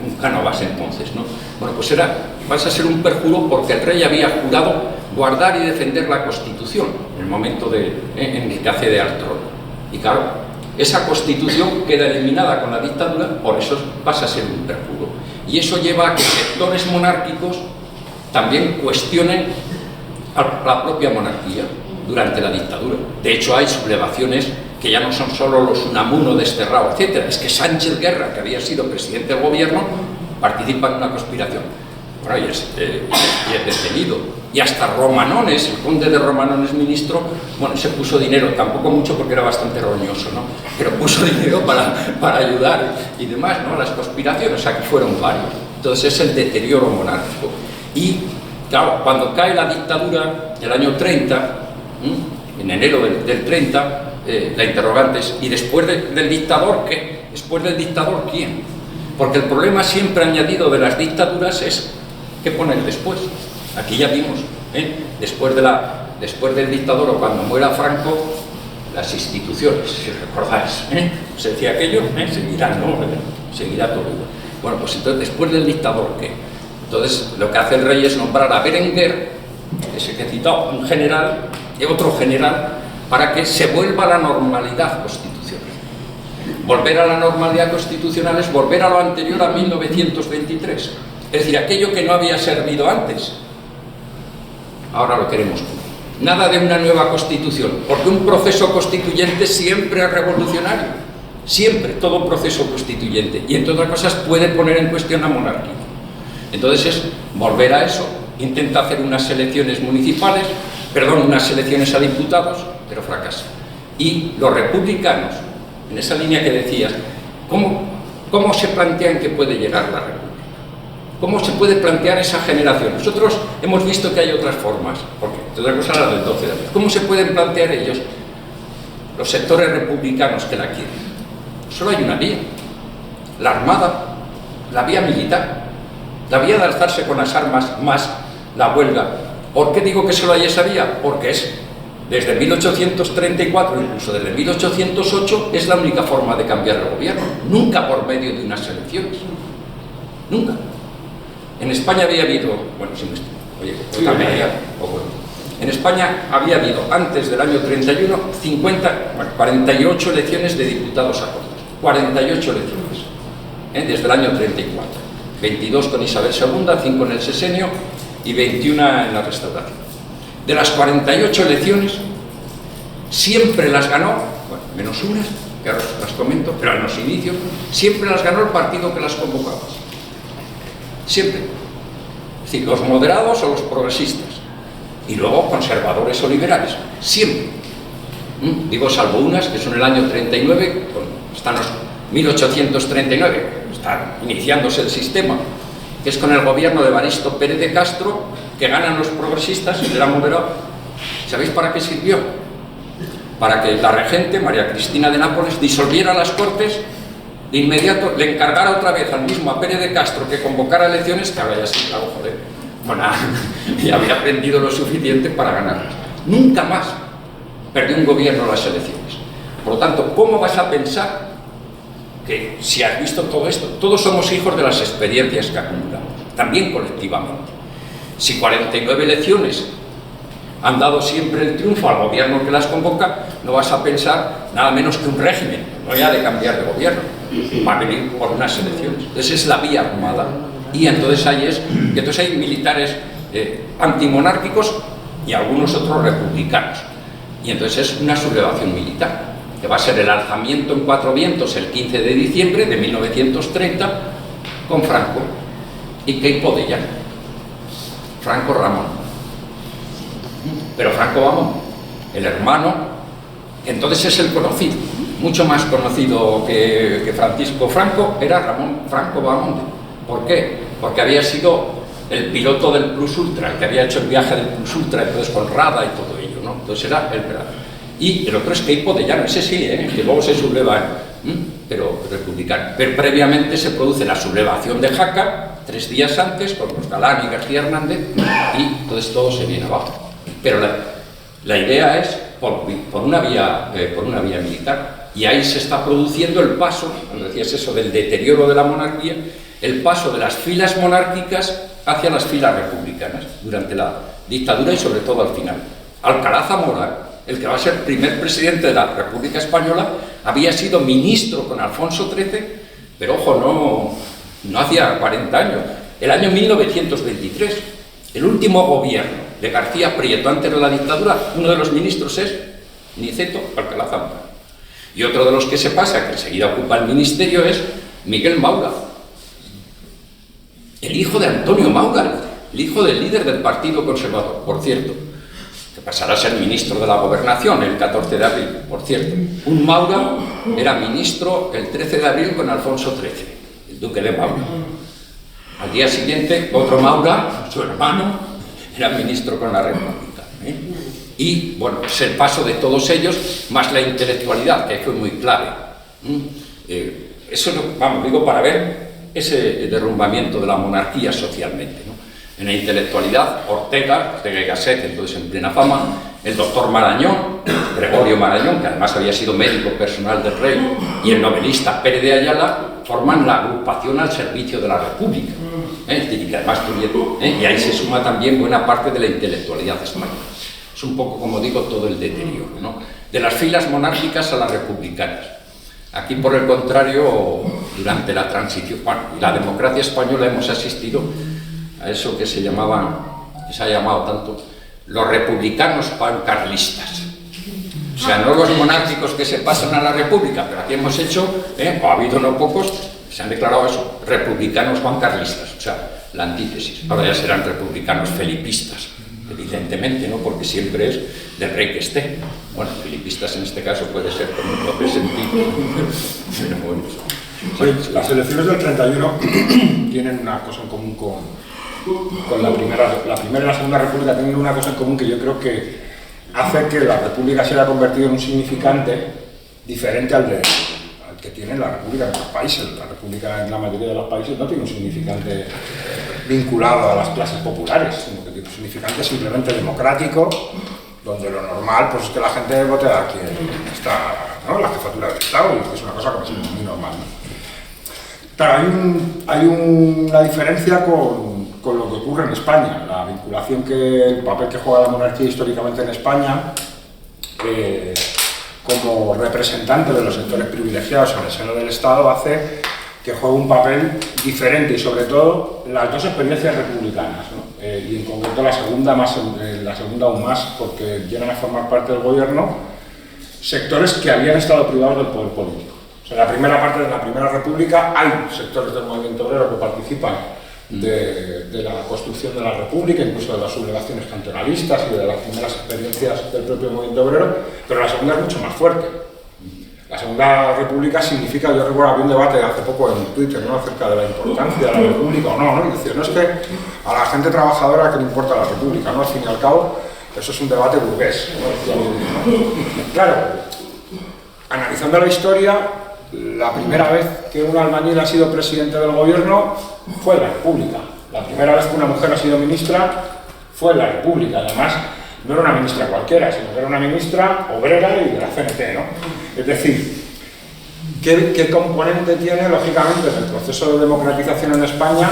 un Cánovas entonces, ¿no? Bueno, pues vas a ser un perjuro porque el rey había jurado guardar y defender la Constitución en el momento en el que accede al trono. Y claro, esa Constitución queda eliminada con la dictadura, por eso vas a ser un perjuro. Y eso lleva a que sectores monárquicos también cuestionen a la propia monarquía durante la dictadura. De hecho, hay sublevaciones que ya no son solo los Unamuno desterrado, etc. Es que Sánchez Guerra, que había sido presidente del gobierno, participa en una conspiración. Bueno, y es detenido. Y hasta Romanones, el conde de Romanones, ministro, bueno, se puso dinero, tampoco mucho porque era bastante roñoso, ¿no? Pero puso dinero para ayudar y demás, ¿no? Las conspiraciones, o sea, que fueron varios. Entonces es el deterioro monárquico. Y, claro, cuando cae la dictadura, el año 30, en enero del 30, la interrogante es, ¿y después del dictador qué? ¿Después del dictador quién? Porque el problema siempre añadido de las dictaduras es ¿qué poner después? Aquí ya vimos, después del dictador o cuando muera Franco, las instituciones, si recordáis, se decía aquello, seguirán, ¿no? Seguirá todo. Bueno, pues entonces, después del dictador, ¿qué? Entonces, lo que hace el rey es nombrar a Berenguer, ese que he citado, un general, y otro general, para que se vuelva a la normalidad constitucional. Volver a la normalidad constitucional es volver a lo anterior a 1923. Es decir, aquello que no había servido antes, ahora lo queremos cumplir. Nada de una nueva constitución, porque un proceso constituyente siempre es revolucionario. Siempre, todo proceso constituyente. Y entre otras cosas puede poner en cuestión la monarquía. Entonces es volver a eso. Intenta hacer unas elecciones municipales, unas elecciones a diputados, pero fracasa. Y los republicanos, en esa línea que decías, ¿cómo se plantean que puede llegar la república? ¿Cómo se puede plantear esa generación? Nosotros hemos visto que hay otras formas, porque otra cosa la del 12 de abril. ¿Cómo se pueden plantear ellos, los sectores republicanos que la quieren? Solo hay una vía, la armada, la vía militar, la vía de alzarse con las armas más la huelga. ¿Por qué digo que solo hay esa vía? Porque es desde 1834, incluso desde 1808, es la única forma de cambiar el gobierno, nunca por medio de unas elecciones, nunca. En España había habido, en España había habido antes del año 31 48 elecciones de diputados a Cortes, 48 elecciones, desde el año 34, 22 con Isabel II, 5 en el sexenio y 21 en la restauración. De las 48 elecciones, siempre las ganó, menos una, que ahora las comento, pero en los inicios, siempre las ganó el partido que las convocaba. Siempre. Es decir, los moderados o los progresistas. Y luego conservadores o liberales. Siempre. Digo, salvo unas, que son el año 39, están los 1839, está iniciándose el sistema, que es con el gobierno de Evaristo Pérez de Castro, que ganan los progresistas, y era moderado. ¿Sabéis para qué sirvió? Para que la regente, María Cristina de Nápoles, disolviera las Cortes. De inmediato le encargara otra vez al mismo a Pérez de Castro que convocara elecciones, que ahora ya sí, claro, joder, bueno, ya había aprendido lo suficiente para ganarlas. Nunca más perdió un gobierno las elecciones. Por lo tanto, ¿cómo vas a pensar que si has visto todo esto? Todos somos hijos de las experiencias que acumulamos, también colectivamente. Si 49 elecciones han dado siempre el triunfo al gobierno que las convoca, no vas a pensar nada menos que un régimen, no ya de cambiar de gobierno, va a venir por unas elecciones. Entonces es la vía armada, y entonces hay militares antimonárquicos y algunos otros republicanos, y entonces es una sublevación militar, que va a ser el alzamiento en Cuatro Vientos el 15 de diciembre de 1930 con Franco y Queipo de Llano, Franco Ramón. Pero Franco Bamón, el hermano, entonces es el conocido, mucho más conocido que Francisco Franco, era Ramón Franco Bamón. ¿Por qué? Porque había sido el piloto del Plus Ultra, el que había hecho el viaje del Plus Ultra, entonces con Rada y todo ello, ¿no? Entonces era el grado. Y el otro es Queipo de Llano, ese sí, que luego se subleva, pero republicano. Pero previamente se produce la sublevación de Jaca, 3 días antes, con los Galán y García Hernández, y entonces todo se viene abajo. Pero la idea es por una vía militar. Y ahí se está produciendo el paso, cuando decías eso del deterioro de la monarquía, el paso de las filas monárquicas hacia las filas republicanas, durante la dictadura y sobre todo al final. Alcalá Zamora, el que va a ser primer presidente de la República Española, había sido ministro con Alfonso XIII, pero ojo, no hacía 40 años. El año 1923, el último gobierno de García Prieto antes de la dictadura, uno de los ministros es Niceto Alcalá Zamora. Y otro de los que se pasa, que enseguida ocupa el ministerio, es Miguel Maura, el hijo de Antonio Maura, el hijo del líder del Partido Conservador, por cierto, que pasará a ser ministro de la Gobernación el 14 de abril, por cierto. Un Maura era ministro el 13 de abril con Alfonso XIII, el duque de Maura. Al día siguiente, otro Maura, su hermano, era ministro con la República. Y, bueno, es el paso de todos ellos, más la intelectualidad, que fue muy clave. Eso, vamos, digo, para ver ese derrumbamiento de la monarquía socialmente, ¿no? En la intelectualidad, Ortega y Gasset, entonces en plena fama, el doctor Marañón, Gregorio Marañón, que además había sido médico personal del rey, y el novelista Pérez de Ayala, forman la agrupación al servicio de la República. Y además y ahí se suma también buena parte de la intelectualidad española. Es un poco, como digo, todo el deterioro, ¿no? De las filas monárquicas a las republicanas. Aquí, por el contrario, durante la transición, y la democracia española, hemos asistido a eso que se ha llamado tanto los republicanos pancarlistas. O sea, no los monárquicos que se pasan a la república, pero aquí hemos hecho, o ha habido no pocos, se han declarado eso, republicanos pancarlistas, o sea, la antítesis. Ahora ya serán republicanos felipistas, evidentemente, ¿no? Porque siempre es del rey que esté. Bueno, felipistas en este caso puede ser con un doble sentido. Pero bueno, sí, las elecciones del 31 tienen una cosa en común con la primera y la segunda república, tienen una cosa en común que yo creo que hace que la república se haya convertido en un significante diferente al que tiene la república en otros países. La república en la mayoría de los países no tiene un significante vinculado a las clases populares, sino que tiene un significante simplemente democrático, donde lo normal pues, es que la gente vote a quien está, ¿no? La jefatura del Estado, y es una cosa que es muy normal, ¿no? Claro, hay una diferencia con lo que ocurre en España, la vinculación el papel que juega la monarquía históricamente en España, como representante de los sectores privilegiados en el seno del Estado, hace que juegue un papel diferente y sobre todo las dos experiencias republicanas, ¿no? Y en concreto la segunda aún más, porque llegan a formar parte del gobierno sectores que habían estado privados del poder político. O sea, en la primera parte de la Primera República hay sectores del movimiento obrero que participan de la construcción de la República, incluso de las sublevaciones cantonalistas y de las primeras experiencias del propio movimiento obrero, pero la segunda es mucho más fuerte. La Segunda República significa, yo recuerdo había un debate hace poco en Twitter, ¿no?, acerca de la importancia de la República o no, ¿no? Y decía, no es que a la gente trabajadora que le importa la República, ¿no? Al fin y al cabo, eso es un debate burgués, ¿no? Claro, analizando la historia, la primera vez que un albañil ha sido presidente del gobierno fue en la República. La primera vez que una mujer ha sido ministra fue en la República. Además, no era una ministra cualquiera, sino que era una ministra obrera y de la CNT, ¿no? Es decir, ¿qué componente tiene, lógicamente, en el proceso de democratización en España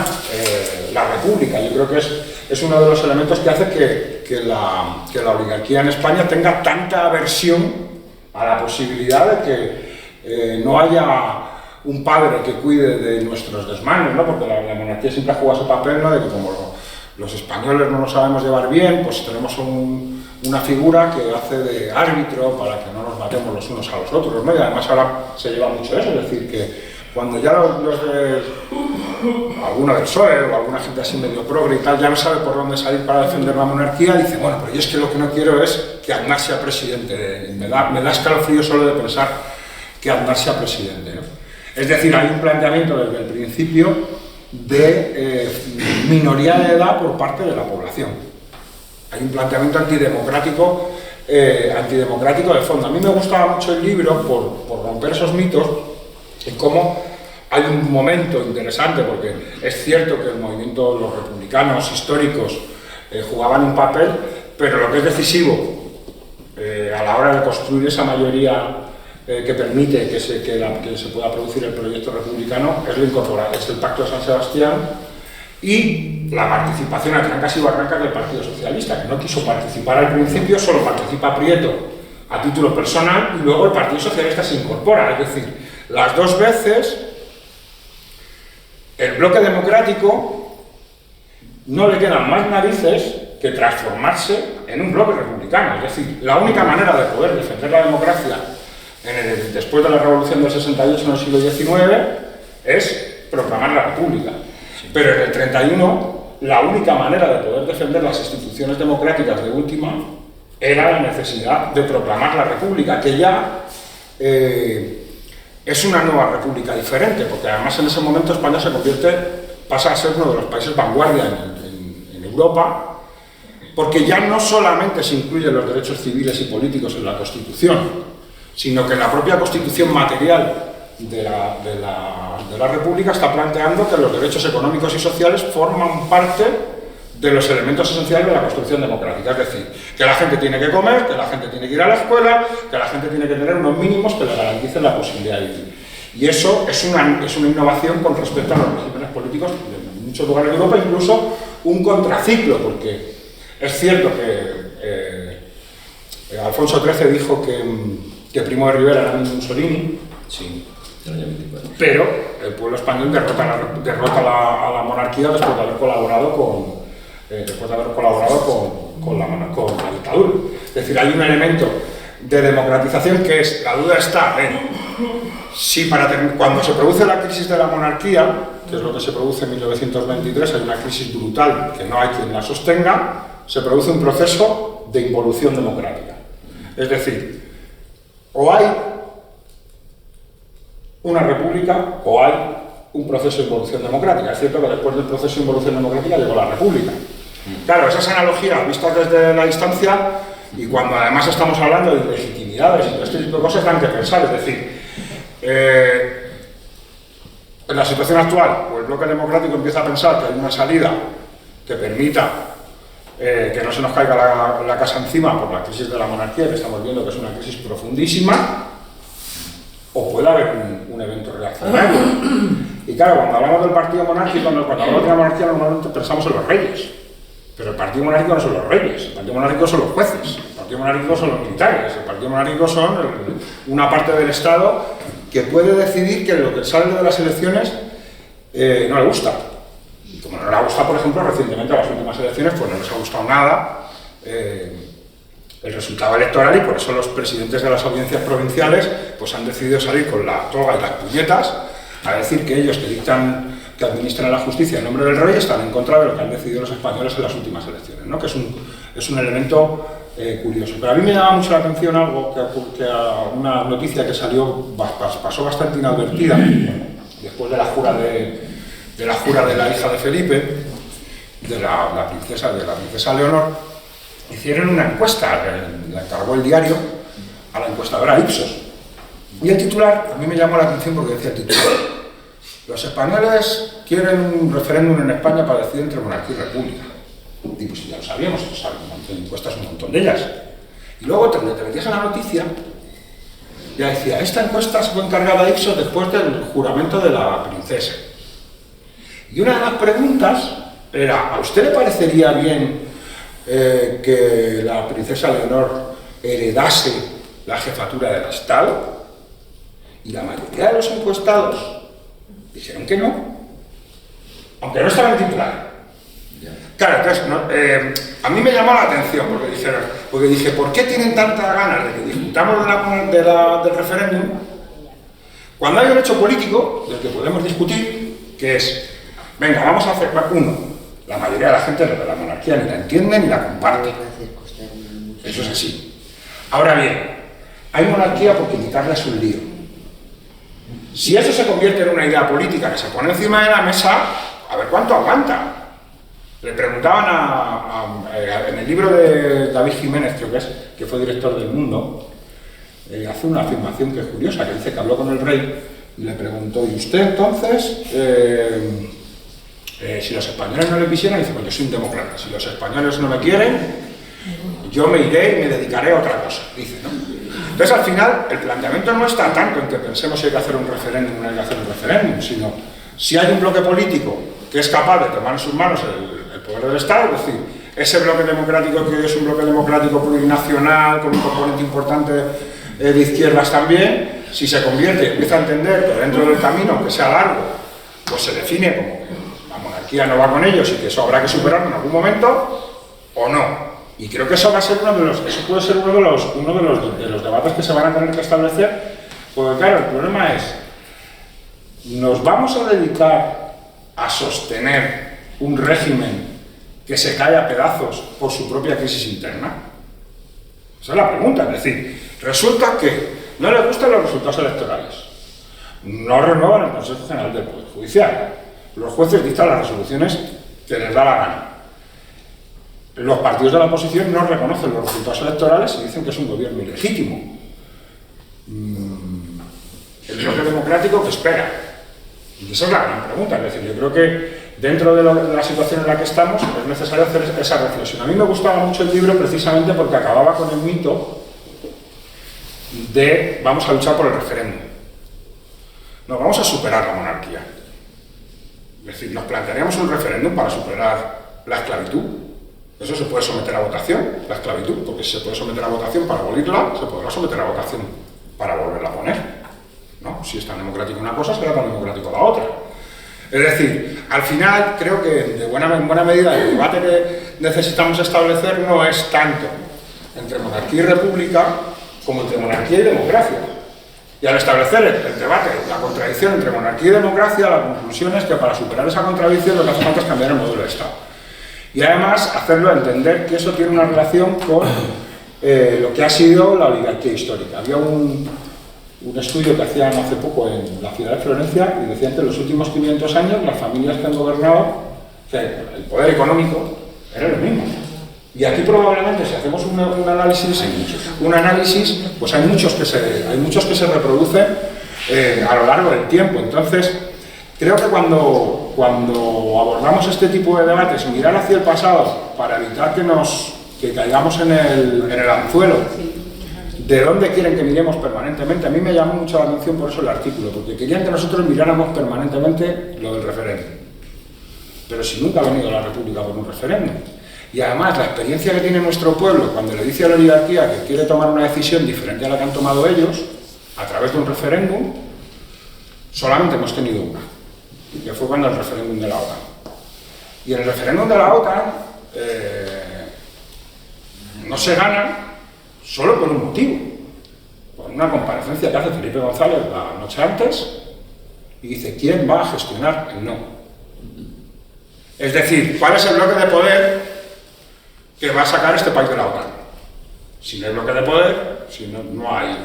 la República? Yo creo que es uno de los elementos que hace que la oligarquía en España tenga tanta aversión a la posibilidad de que no haya un padre que cuide de nuestros desmanes, ¿no? Porque la monarquía siempre ha jugado ese papel, ¿no?, de que como los españoles no nos sabemos llevar bien, pues tenemos una figura que hace de árbitro para que no nos matemos los unos a los otros, ¿no? Y además ahora se lleva mucho eso, es decir, que cuando ya alguno del PSOE o alguna gente así medio progre y tal ya no sabe por dónde salir para defender la monarquía, dice, bueno, pero yo es que lo que no quiero es que Aznar sea presidente, me da escalofrío solo de pensar que Aznar sea presidente, ¿no? Es decir, hay un planteamiento desde el principio de minoría de edad por parte de la población. Hay un planteamiento antidemocrático antidemocrático de fondo. A mí me gustaba mucho el libro por romper esos mitos y cómo hay un momento interesante, porque es cierto que el movimiento, los republicanos históricos jugaban un papel, pero lo que es decisivo a la hora de construir esa mayoría que permite que se pueda producir el proyecto republicano es el Pacto de San Sebastián y la participación a trancas y barrancas del Partido Socialista, que no quiso participar al principio, solo participa Prieto a título personal y luego el Partido Socialista se incorpora. Es decir, las dos veces el bloque democrático no le quedan más narices que transformarse en un bloque republicano. Es decir, la única manera de poder defender la democracia después de la Revolución del 68 en el siglo XIX es proclamar la República. Pero en el 31 la única manera de poder defender las instituciones democráticas de última era la necesidad de proclamar la República, que ya es una nueva república diferente, porque además en ese momento España pasa a ser uno de los países vanguardia en Europa, porque ya no solamente se incluyen los derechos civiles y políticos en la Constitución, sino que en la propia Constitución material de la República está planteando que los derechos económicos y sociales forman parte de los elementos esenciales de la construcción democrática. Es decir, que la gente tiene que comer, que la gente tiene que ir a la escuela, que la gente tiene que tener unos mínimos que le garanticen la posibilidad de vivir. Y eso es una innovación con respecto a los regímenes políticos en muchos lugares de Europa, incluso un contraciclo, porque es cierto que Alfonso XIII dijo que Primo de Rivera era Mussolini, sí, pero el pueblo español derrota a la monarquía después de haber colaborado con la dictadura. Es decir, hay un elemento de democratización que es, la duda está en si cuando se produce la crisis de la monarquía, que es lo que se produce en 1923, hay una crisis brutal que no hay quien la sostenga, se produce un proceso de involución democrática. Es decir, o hay una república o hay un proceso de involución democrática. Es cierto que después del proceso de involución democrática llegó la república. Claro, esas analogías vistas desde la distancia y cuando además estamos hablando de legitimidades y todo este tipo de cosas dan que pensar. Es decir, en la situación actual, pues el bloque democrático empieza a pensar que hay una salida que permita que no se nos caiga la casa encima por la crisis de la monarquía, que estamos viendo que es una crisis profundísima, o puede haber un evento reaccionario. Y claro, cuando hablamos del partido monárquico, cuando hablamos de la monarquía normalmente pensamos en los reyes, pero el partido monárquico no son los reyes, el partido monárquico son los jueces, el partido monárquico son los militares, el partido monárquico son una parte del Estado que puede decidir que lo que sale de las elecciones no le gusta. Y como no le ha gustado, por ejemplo, recientemente a las últimas elecciones, pues no les ha gustado nada el resultado electoral, y por eso los presidentes de las audiencias provinciales pues han decidido salir con la toga y las puñetas a decir que ellos que administran la justicia en nombre del rey están en contra de lo que han decidido los españoles en las últimas elecciones, ¿no? Que es un elemento curioso. Pero a mí me llama mucho la atención algo una noticia que pasó bastante inadvertida después de la jura de la hija de Felipe, de la princesa Leonor. Hicieron una encuesta, la encargó el diario a la encuestadora Ipsos. Y el titular, a mí me llamó la atención porque decía el titular: los españoles quieren un referéndum en España para decidir entre monarquía y república. Y pues ya lo sabíamos, encuestas un montón de ellas. Y luego te metías en la noticia, ya decía, esta encuesta se fue encargada a Ipsos después del juramento de la princesa. Y una de las preguntas era, ¿a usted le parecería bien que la princesa Leonor heredase la jefatura del Estado? Y la mayoría de los encuestados dijeron que no, aunque no estaba en el titular. Claro, entonces, a mí me llamó la atención porque dije, ¿por qué tienen tantas ganas de que discutamos del referéndum cuando hay un hecho político del que podemos discutir, que es, venga, vamos a hacer uno? La mayoría de la gente de la monarquía ni la entiende ni la comparte. Eso es así. Ahora bien, hay monarquía porque quitarle es un lío. Si eso se convierte en una idea política que se pone encima de la mesa, a ver cuánto aguanta. Le preguntaban en el libro de David Jiménez, creo que fue director del Mundo, hace una afirmación que es curiosa, que dice que habló con el rey y le preguntó, ¿y usted entonces, si los españoles no le quisieran? Dice, pues yo soy un demócrata, si los españoles no me quieren, yo me iré y me dedicaré a otra cosa, dice, ¿no? Entonces, al final, el planteamiento no está tanto en que pensemos si hay que hacer un referéndum o no hay que hacer un referéndum, sino si hay un bloque político que es capaz de tomar en sus manos el poder del Estado, es decir, ese bloque democrático que hoy es un bloque democrático plurinacional, con un componente importante de izquierdas también, si se convierte y empieza a entender que dentro del camino, aunque sea largo, pues se define como que la monarquía no va con ellos y que eso habrá que superarlo en algún momento, o no. Y creo que eso va a ser eso puede ser uno de los debates que se van a tener que establecer, porque claro, el problema es, ¿nos vamos a dedicar a sostener un régimen que se cae a pedazos por su propia crisis interna? Esa es la pregunta, es decir, resulta que no le gustan los resultados electorales, no renuevan el Consejo General del Poder Judicial, los jueces dictan las resoluciones que les da la gana. Los partidos de la oposición no reconocen los resultados electorales y dicen que es un gobierno ilegítimo. El bloque democrático, ¿qué espera? Y esa es la gran pregunta. Es decir, yo creo que dentro de la situación en la que estamos es necesario hacer esa reflexión. A mí me gustaba mucho el libro precisamente porque acababa con el mito de vamos a luchar por el referéndum. No, vamos a superar la monarquía. Es decir, nos plantearíamos un referéndum para superar la esclavitud. Eso se puede someter a votación, la esclavitud, porque si se puede someter a votación para abolirla, se podrá someter a votación para volverla a poner, ¿no? Si es tan democrático una cosa, será tan democrático la otra. Es decir, al final creo que en buena medida el debate que necesitamos establecer no es tanto entre monarquía y república como entre monarquía y democracia. Y al establecer el debate, la contradicción entre monarquía y democracia, la conclusión es que para superar esa contradicción lo que hace falta es cambiar el modelo de Estado. Y además hacerlo entender que eso tiene una relación con lo que ha sido la oligarquía histórica. Había un estudio que hacían hace poco en la ciudad de Florencia y decían que en los últimos 500 años las familias que han gobernado, que el poder económico era el mismo. Y aquí probablemente si hacemos un análisis, pues hay muchos que se reproducen a lo largo del tiempo. Entonces, creo que cuando abordamos este tipo de debates, mirar hacia el pasado para evitar que caigamos en el anzuelo de dónde quieren que miremos permanentemente. A mí me llamó mucho la atención por eso el artículo, porque querían que nosotros miráramos permanentemente lo del referéndum. Pero si nunca ha venido la República por un referéndum. Y además la experiencia que tiene nuestro pueblo cuando le dice a la oligarquía que quiere tomar una decisión diferente a la que han tomado ellos, a través de un referéndum, solamente hemos tenido una. Que fue cuando el referéndum de la OTAN. Y en el referéndum de la OTAN no se gana solo por un motivo, por una comparecencia que hace Felipe González la noche antes y dice, ¿quién va a gestionar el no? Es decir, ¿cuál es el bloque de poder que va a sacar este país de la OTAN? Si no hay bloque de poder, si no hay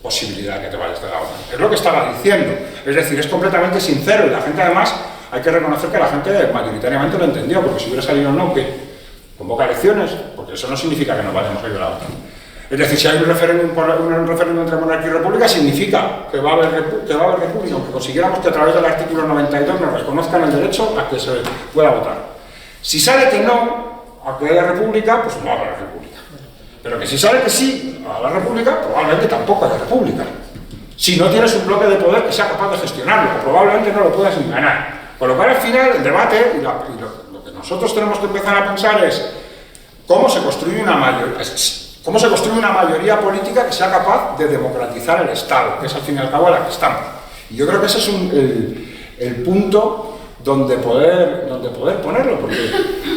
posibilidad que te vayas de la OTAN. Es lo que estaba diciendo. Es decir, es completamente sincero y la gente además, hay que reconocer que la gente mayoritariamente lo entendió, porque si hubiera salido no, que convoca elecciones, porque eso no significa que nos vayamos a ir a la OTAN. Es decir, si hay un referéndum entre monarquía y república, significa que va a haber república, aunque consiguiéramos que a través del artículo 92 nos reconozcan el derecho a que se pueda votar. Si sale que no, a que haya república, pues no habrá república. Pero que si sale que sí a la república, probablemente tampoco haya república. Si no tienes un bloque de poder que sea capaz de gestionarlo, probablemente no lo puedas ni ganar. Con lo cual, al final, el debate, y lo que nosotros tenemos que empezar a pensar es cómo se construye una mayoría política que sea capaz de democratizar el Estado, que es al fin y al cabo a la que estamos. Y yo creo que ese es el punto donde poder ponerlo, porque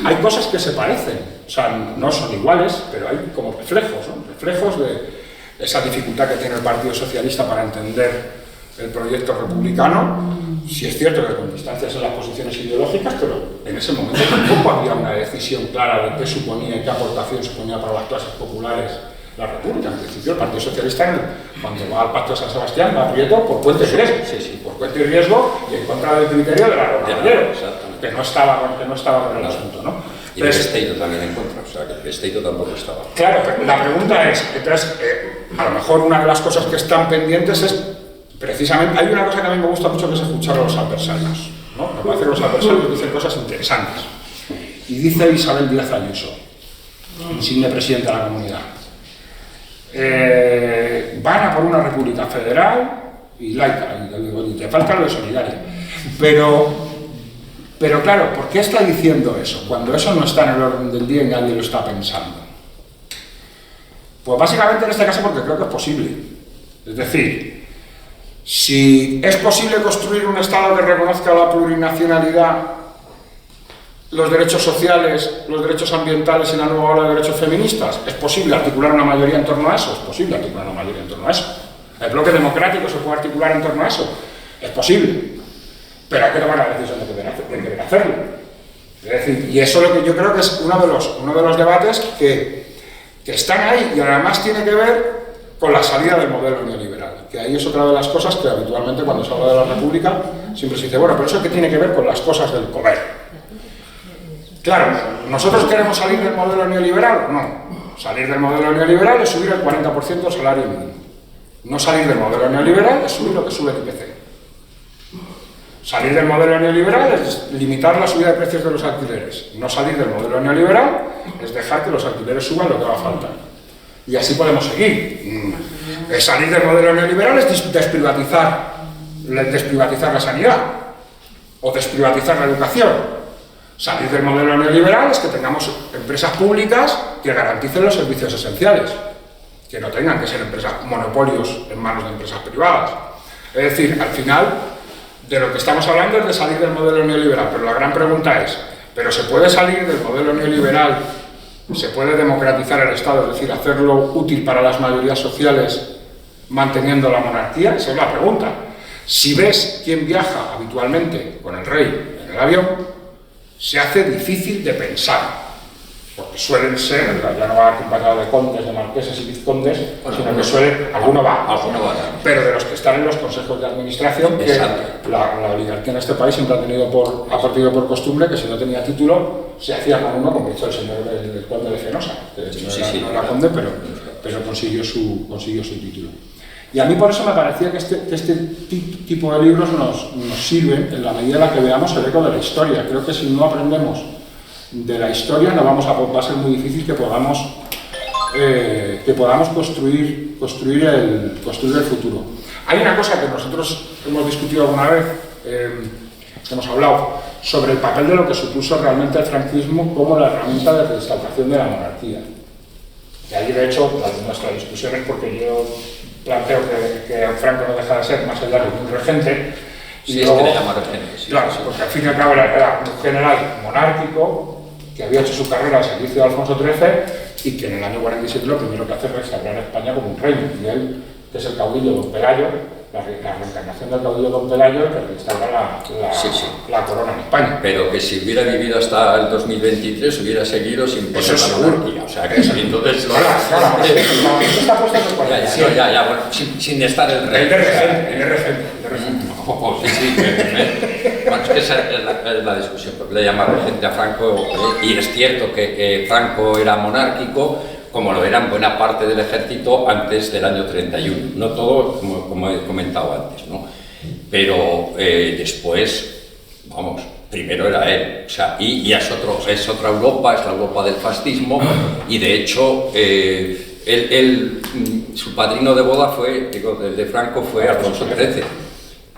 hay cosas que se parecen, o sea, no son iguales, pero hay como reflejos, ¿no? Reflejos de esa dificultad que tiene el Partido Socialista para entender el proyecto republicano. Sí es cierto que con distancias en las posiciones ideológicas, pero en ese momento tampoco había una decisión clara de qué suponía y qué aportación suponía para las clases populares la República. En principio, el Partido Socialista, cuando va al Pacto de San Sebastián, va a Prieto por cuenta y riesgo, por cuenta y riesgo y en contra del criterio de la Rodríguez. que no estaba con el asunto, ¿no? Y el Esteiro también en contra, o sea, que el Esteiro tampoco estaba. Claro, pero la pregunta es, entonces, a lo mejor una de las cosas que están pendientes es, precisamente, hay una cosa que a mí me gusta mucho que es escuchar a los adversarios, ¿no? Me parece que los adversarios dicen cosas interesantes. Y dice Isabel Díaz Ayuso, insigne presidenta de la comunidad, van a por una república federal y laica, y te falta lo de solidaria. Pero claro, ¿por qué está diciendo eso? Cuando eso no está en el orden del día y nadie lo está pensando. Pues básicamente en este caso porque creo que es posible. Es decir, si es posible construir un Estado que reconozca la plurinacionalidad, los derechos sociales, los derechos ambientales y la nueva ola de derechos feministas, ¿es posible articular una mayoría en torno a eso? Es posible articular una mayoría en torno a eso. ¿El bloque democrático se puede articular en torno a eso? Es posible. Pero hay que tomar la decisión de querer hacerlo. Es decir, y eso es lo que yo creo que es uno de los debates que están ahí y además tiene que ver con la salida del modelo neoliberal, que ahí es otra de las cosas que habitualmente cuando se habla de la República siempre se dice, bueno, pero eso que tiene que ver con las cosas del poder. Claro, ¿nosotros queremos salir del modelo neoliberal? No. Salir del modelo neoliberal es subir el 40% del salario mínimo. No salir del modelo neoliberal es subir lo que sube el IPC. Salir del modelo neoliberal es limitar la subida de precios de los alquileres. No salir del modelo neoliberal es dejar que los alquileres suban lo que haga falta. Y así podemos seguir. Salir del modelo neoliberal es desprivatizar la sanidad o desprivatizar la educación. Salir del modelo neoliberal es que tengamos empresas públicas que garanticen los servicios esenciales, que no tengan que ser monopolios en manos de empresas privadas. Es decir, al final, de lo que estamos hablando es de salir del modelo neoliberal, pero la gran pregunta es, ¿pero se puede salir del modelo neoliberal? ¿Se puede democratizar el Estado, es decir, hacerlo útil para las mayorías sociales manteniendo la monarquía? Esa es la pregunta. Si ves quién viaja habitualmente con el rey en el avión, se hace difícil de pensar, porque suelen ser, ya no va acompañado de condes, de marqueses y vizcondes, sino que suelen, alguno va, pero de los que están en los consejos de administración, que la oligarquía en este país siempre ha partido por costumbre que si no tenía título, se hacía con uno, como hizo el señor el conde de Fenosa, que no era conde, pero consiguió su título. Y a mí por eso me parecía que este tipo de libros nos sirven en la medida en la que veamos el eco de la historia. Creo que si no aprendemos de la historia va a ser muy difícil que podamos construir el futuro. Hay una cosa que nosotros hemos discutido alguna vez, hemos hablado sobre el papel de lo que supuso realmente el franquismo como la herramienta de reinstauración de la monarquía. Y ahí, de hecho, nuestra discusión es porque yo planteo que Franco no deja de ser más allá de un regente. Sí, luego, es que le llama regente. Sí, claro, porque al fin y al cabo era un general monárquico que había hecho su carrera al servicio de Alfonso XIII y que en el año 47 lo primero que hace es restaurar a España como un reino. Y él, que es el caudillo Don Pelayo, la reencarnación del caudillo Don Pelayo, que restaura la corona en España. Pero que si hubiera vivido hasta el 2023 hubiera seguido sin poner la monarquía. O sea, que entonces... Claro, eso está puesto en el 47. Bueno, sin estar el rey. El regente. Bueno, es que esa es la discusión, porque le llama regente a Franco, y es cierto que Franco era monárquico, como lo era en buena parte del ejército antes del año 31. No todo, como he comentado antes, ¿no? Pero después, vamos, primero era él. O sea, y es otra Europa, es la Europa del fascismo, y de hecho, su padrino de boda el de Franco fue Alfonso XIII.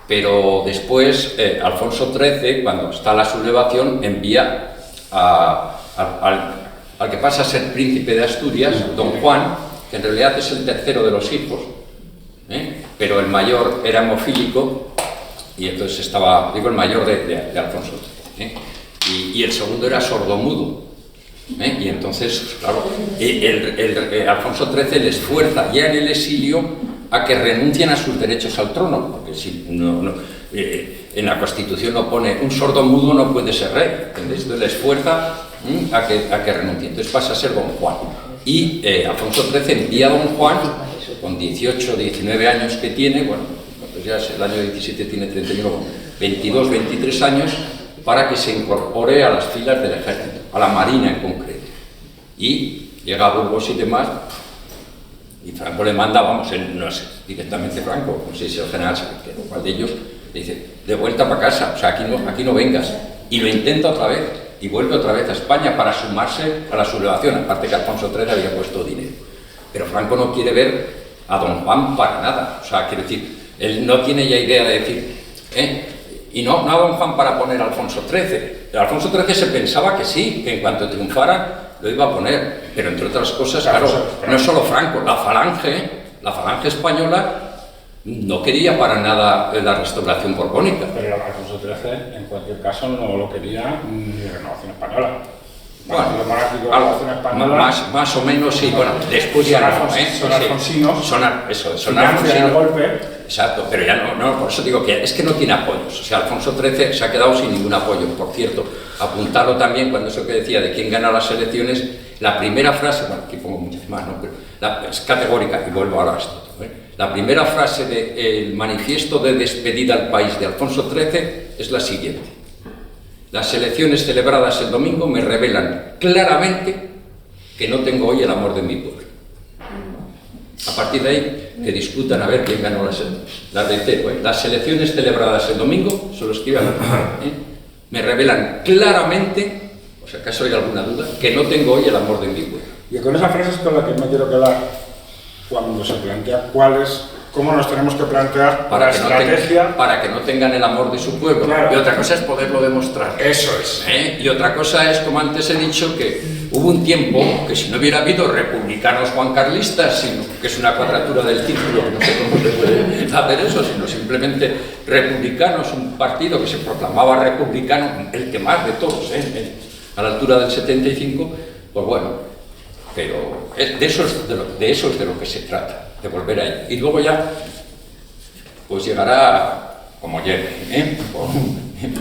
Pero después, Alfonso XIII, cuando está la sublevación, envía al que pasa a ser príncipe de Asturias, don Juan, que en realidad es el tercero de los hijos, pero el mayor era hemofílico, y entonces estaba, el mayor de Alfonso XIII, y el segundo era sordomudo, y entonces, claro, Alfonso XIII les fuerza ya en el exilio a que renuncien a sus derechos al trono, porque si en la Constitución no pone un sordomudo no puede ser rey, entonces les fuerza a que renuncie. Entonces pasa a ser don Juan. Y Alfonso XIII envía a don Juan, con 18, 19 años que tiene, bueno, pues ya el año 17 tiene 31, 22, 23 años, para que se incorpore a las filas del ejército, a la marina en concreto. Y llega a Burgos y demás, y Franco le manda, vamos, él no es directamente Franco, no sé si el general Sabaquero, cuál de ellos, le dice, de vuelta para casa, o sea, aquí no vengas. Y lo intenta otra vez, y vuelve otra vez a España para sumarse a la sublevación, aparte que Alfonso XIII había puesto dinero. Pero Franco no quiere ver a don Juan para nada, o sea, quiere decir, él no tiene ya idea de decir, y no a don Juan para poner a Alfonso XIII. Alfonso XIII se pensaba que sí, que en cuanto triunfara lo iba a poner, pero entre otras cosas, claro, no es solo Franco, la falange española no quería para nada la restauración borbónica. Pero Alfonso XIII, en cualquier caso, no lo quería ni Renovación Española. Bueno, más o menos, sí, bueno, después ya no, son alfonsinos. Son alfonsinos. Golpe. Exacto, pero ya no, por eso digo que es que no tiene apoyos. O sea, Alfonso XIII se ha quedado sin ningún apoyo. Por cierto, apuntarlo también cuando eso que decía de quién gana las elecciones, la primera frase, bueno, aquí pongo muchas más, ¿no? Pero es categórica, y vuelvo ahora a esto. La primera frase del manifiesto de despedida al país de Alfonso XIII es la siguiente: las elecciones celebradas el domingo me revelan claramente que no tengo hoy el amor de mi pueblo. A partir de ahí, que discutan a ver quién ganó las elecciones. Las elecciones celebradas el domingo, solo escriban, me revelan claramente, o sea, ¿acaso hay alguna duda?, que no tengo hoy el amor de mi pueblo. Y con esa frase es con la que me quiero quedar cuando se plantea cómo nos tenemos que plantear la estrategia para que no tengan el amor de su pueblo. Claro. Y otra cosa es poderlo demostrar. Eso es. Y otra cosa es, como antes he dicho, que hubo un tiempo que si no hubiera habido republicanos juancarlistas, sino que es una cuadratura del círculo, que no sé cómo se puede hacer eso, sino simplemente republicanos, un partido que se proclamaba republicano, el que más de todos, a la altura del 75, pues bueno, pero de eso es de lo que se trata, de volver ahí. Y luego ya, pues llegará como llegue,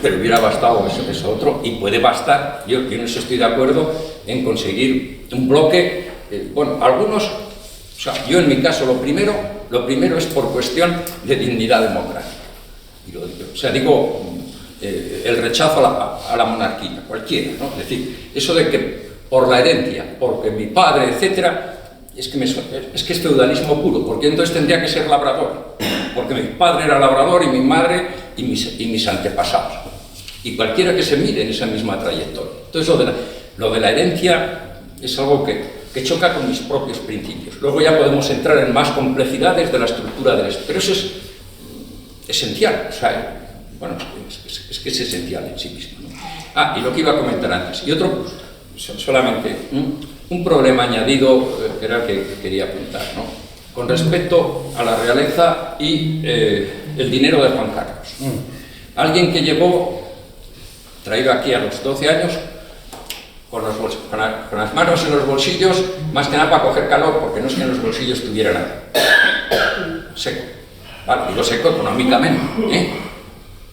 pero hubiera bastado eso otro, y puede bastar, yo en eso estoy de acuerdo, en conseguir un bloque, bueno, algunos, o sea, yo en mi caso lo primero es por cuestión de dignidad democrática. O sea, digo, el rechazo a la monarquía, cualquiera, ¿no? Es decir, eso de que por la herencia, porque mi padre, etcétera, es que es feudalismo puro, porque entonces tendría que ser labrador, porque mi padre era labrador y mi madre y mis antepasados, y cualquiera que se mire en esa misma trayectoria. Entonces lo de la herencia es algo que choca con mis propios principios. Luego ya podemos entrar en más complejidades de la estructura del Estado, pero eso es esencial, o sea, bueno, es que es esencial en sí mismo, ¿no? Y lo que iba a comentar antes, y otro, solamente un problema añadido que era el que quería apuntar, ¿no? Con respecto a la realeza y el dinero de Juan Carlos. Alguien que llegó, traído aquí a los 12 años, con las manos en los bolsillos, más que nada para coger calor, porque no es que en los bolsillos tuviera nada. Seco. Vale, digo seco económicamente,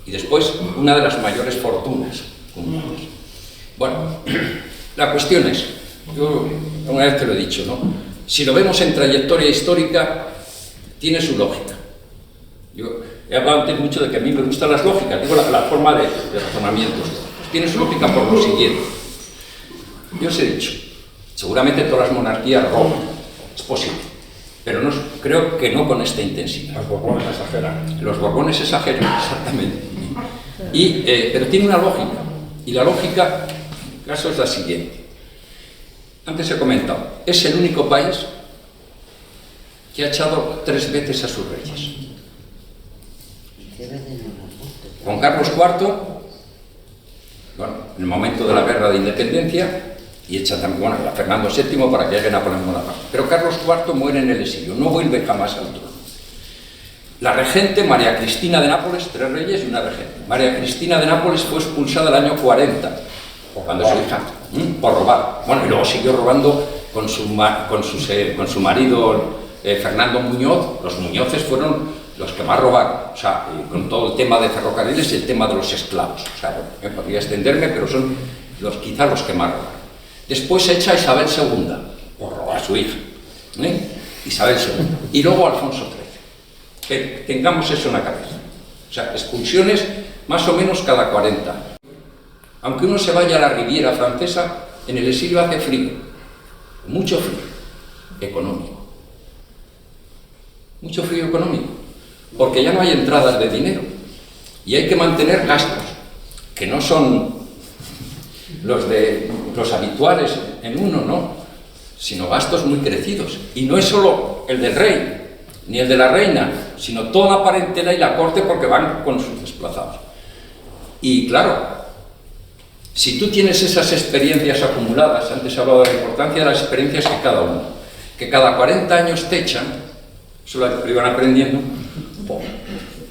Y después, una de las mayores fortunas. Bueno, la cuestión es, yo una vez te lo he dicho, ¿no? Si lo vemos en trayectoria histórica, tiene su lógica. Yo he hablado antes mucho de que a mí me gustan las lógicas, digo la forma de razonamiento. Tiene su lógica por lo siguiente. Yo os he dicho, seguramente todas las monarquías roban, es posible, pero no, creo que no con esta intensidad. Los Borbones exageran. Los Borbones exageran, exactamente. Pero tiene una lógica, y la lógica, en el caso, es la siguiente. Antes he comentado, es el único país que ha echado 3 veces a sus reyes. Juan Carlos IV, bueno, en el momento de la guerra de independencia, y echa también, bueno, a Fernando VII para que llegue Napoleón Bonaparte. Pero Carlos IV muere en el exilio, no vuelve jamás al trono. La regente, María Cristina de Nápoles, 3 reyes y una regente. María Cristina de Nápoles fue expulsada el año 40, cuando su hija, por robar. Bueno, y luego siguió robando con su marido Fernando Muñoz. Los Muñozes fueron los que más robaron, o sea, con todo el tema de ferrocarriles y el tema de los esclavos. O sea, podría extenderme, pero son quizás los que más robaron. Después se echa a Isabel II, por robar a su hija, Isabel II, y luego Alfonso XIII. Pero tengamos eso en la cabeza. O sea, expulsiones más o menos cada 40 años. Aunque uno se vaya a la Riviera Francesa, en el exilio hace frío, mucho frío económico. Mucho frío económico, porque ya no hay entradas de dinero y hay que mantener gastos, que no son los habituales en uno, no, sino gastos muy crecidos. Y no es solo el del rey, ni el de la reina, sino toda la parentela y la corte, porque van con sus desplazados. Y claro, si tú tienes esas experiencias acumuladas, antes he hablado de la importancia de las experiencias que cada uno, que cada 40 años te echan, eso lo iban aprendiendo,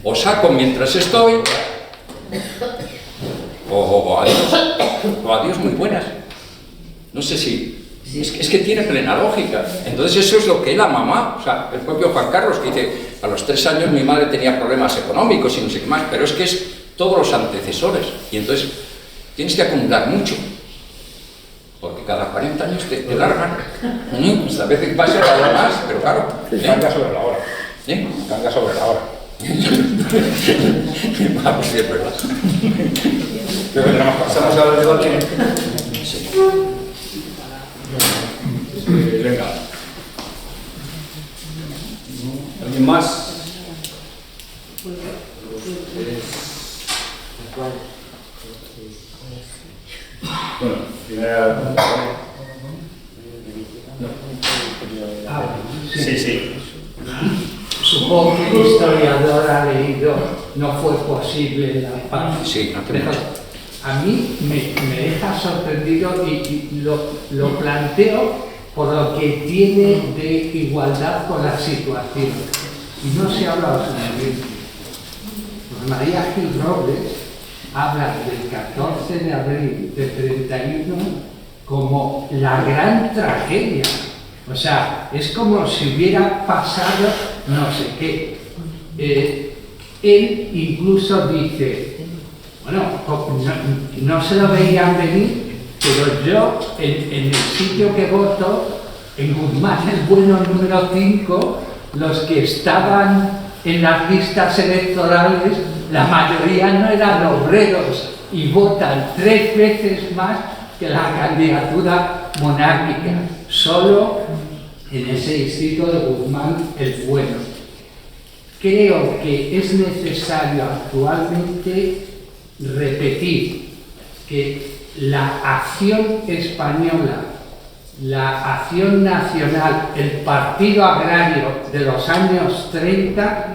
o saco mientras estoy, o adiós muy buenas. No sé si... Es que tiene plena lógica. Entonces eso es lo que la mamá, o sea, el propio Juan Carlos, que dice, a los 3 años mi madre tenía problemas económicos y no sé qué más, pero es que es todos los antecesores. Y entonces tienes que acumular mucho, porque cada 40 años te largan. Pues a veces va a ser algo más, pero claro. Cambia sobre la hora. Cambia sobre la hora. Vamos, sí, es verdad. Creo que tenemos que Pasamos al debate. Sí. Venga. ¿Alguien más? Bueno, primera... Sí. Supongo que el historiador ha leído No fue posible la paz. Sí, no te mucho. A mí me deja sorprendido y lo planteo por lo que tiene de igualdad con la situación. Y no se habla absolutamente. Pues María Gil Robles habla del 14 de abril de 31 como la gran tragedia. O sea, es como si hubiera pasado no sé qué. Él incluso dice, bueno, no se lo veían venir, pero yo, en el sitio que voto, en Guzmán, el bueno número 5, los que estaban en las listas electorales, la mayoría no eran obreros y votan 3 veces más que la candidatura monárquica, solo en ese distrito de Guzmán el Bueno. Creo que es necesario actualmente repetir que la acción española, la acción nacional, el partido agrario de los años 30,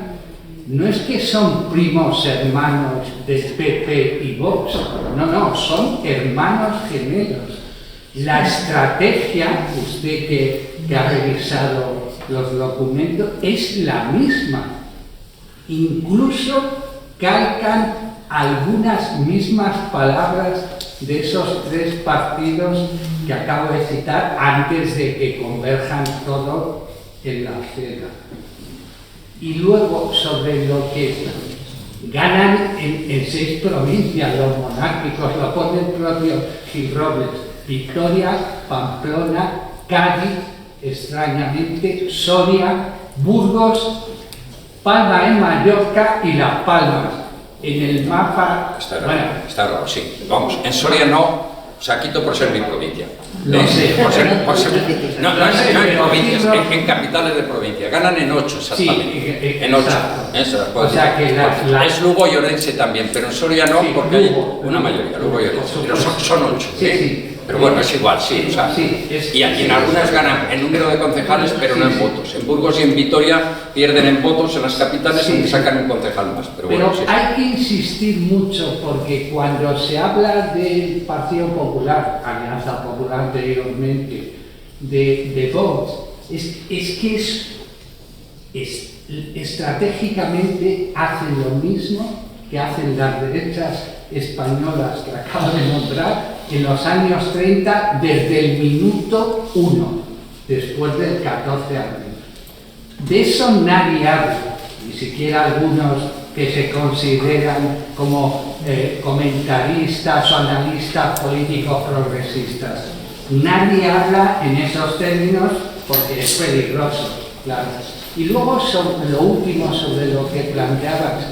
no es que son primos hermanos del PP y Vox, no, son hermanos gemelos. La estrategia, usted que ha revisado los documentos, es la misma. Incluso calcan algunas mismas palabras de esos 3 partidos que acabo de citar antes de que converjan todo en la acera. Y luego, sobre lo que ganan en 6 provincias los monárquicos, lo pone el propio Gil Robles: Victoria, Pamplona, Cádiz, extrañamente, Soria, Burgos, Palma en Mallorca y Las Palmas. En el mapa... Está raro, sí. Vamos, en Soria no, o sea, quito por ser mi provincia. Lo sé. No en provincias, en capitales de provincia. Ganan en 8 exactamente. En 8. O sea que es Lugo y Orense también, pero en Soria no, porque hay una mayoría, Lugo y Orense. Pero son 8. Sí. Pero bueno, es igual, sí. O sea, y aquí en algunas ganan en número de concejales, pero no en votos. En Burgos y en Vitoria pierden en votos en las capitales y sacan un concejal más. Pero bueno, hay que insistir mucho, porque cuando se habla del Partido Popular, Alianza Popular anteriormente, de Vox, es que estratégicamente hacen lo mismo que hacen las derechas españolas que acabo de nombrar en los años 30, desde el minuto 1, después del 14 de abril. De eso nadie habla, ni siquiera algunos que se consideran como comentaristas o analistas políticos progresistas. Nadie habla en esos términos porque es peligroso, claro. Y luego, sobre lo último, sobre lo que planteabas,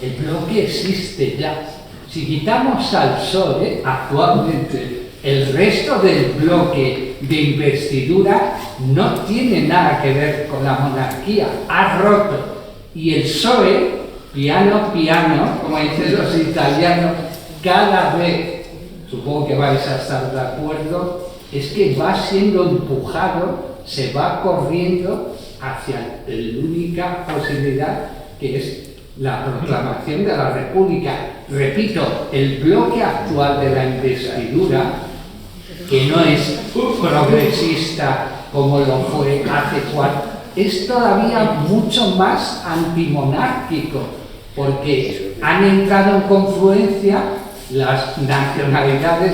el bloque existe ya. Si quitamos al PSOE actualmente, el resto del bloque de investidura no tiene nada que ver con la monarquía, ha roto. Y el PSOE, piano piano, como dicen los italianos, cada vez, supongo que vais a estar de acuerdo, es que va siendo empujado, se va corriendo hacia la única posibilidad, que es la proclamación de la República. Repito, el bloque actual de la investidura, que no es progresista como lo fue hace 4, es todavía mucho más antimonárquico, porque han entrado en confluencia las nacionalidades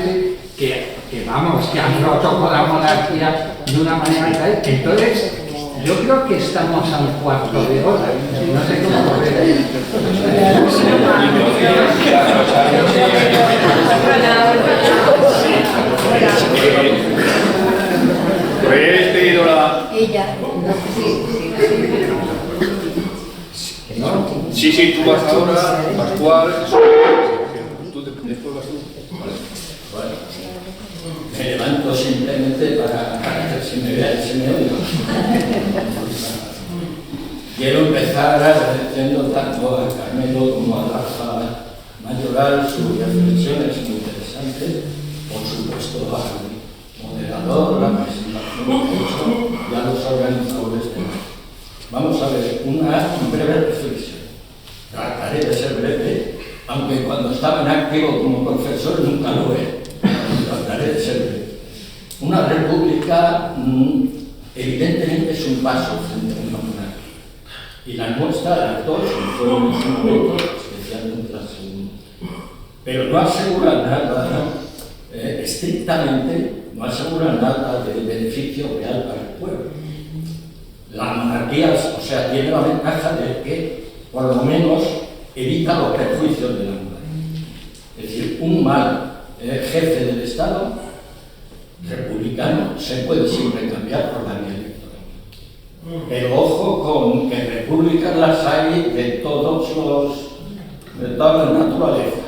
que han roto con la monarquía de una manera tal. Entonces, yo creo que estamos a un cuarto de hora. No sé cómo lo veis. ¿Habéis pedido la...? Ella. Sí, tú vas ahora, Pascual. Después vas tú. Bueno, me levanto simplemente para que se me vea y se me oiga. Quiero empezar agradeciendo tanto a Carmelo como a Rafa Mayoral sus reflexiones muy interesantes, por supuesto al moderador, la presentación que hizo y a los organizadores de esto. Vamos a ver una breve reflexión. Trataré de ser breve, aunque cuando estaba en activo como profesor nunca lo era. Trataré de ser breve. Una república evidentemente es un paso frente a una monarquía. Y la nuestra, las dos, fueron en su momento, especialmente la segunda. Pero no asegura nada, estrictamente, no asegura nada de beneficio real para el pueblo. La monarquía, o sea, tiene la ventaja de que, por lo menos, evita los perjuicios de la monarquía. Es decir, un mal jefe del Estado republicano se puede siempre cambiar por la vía electoral. Pero ojo con que repúblicas las hay de todas las naturalezas.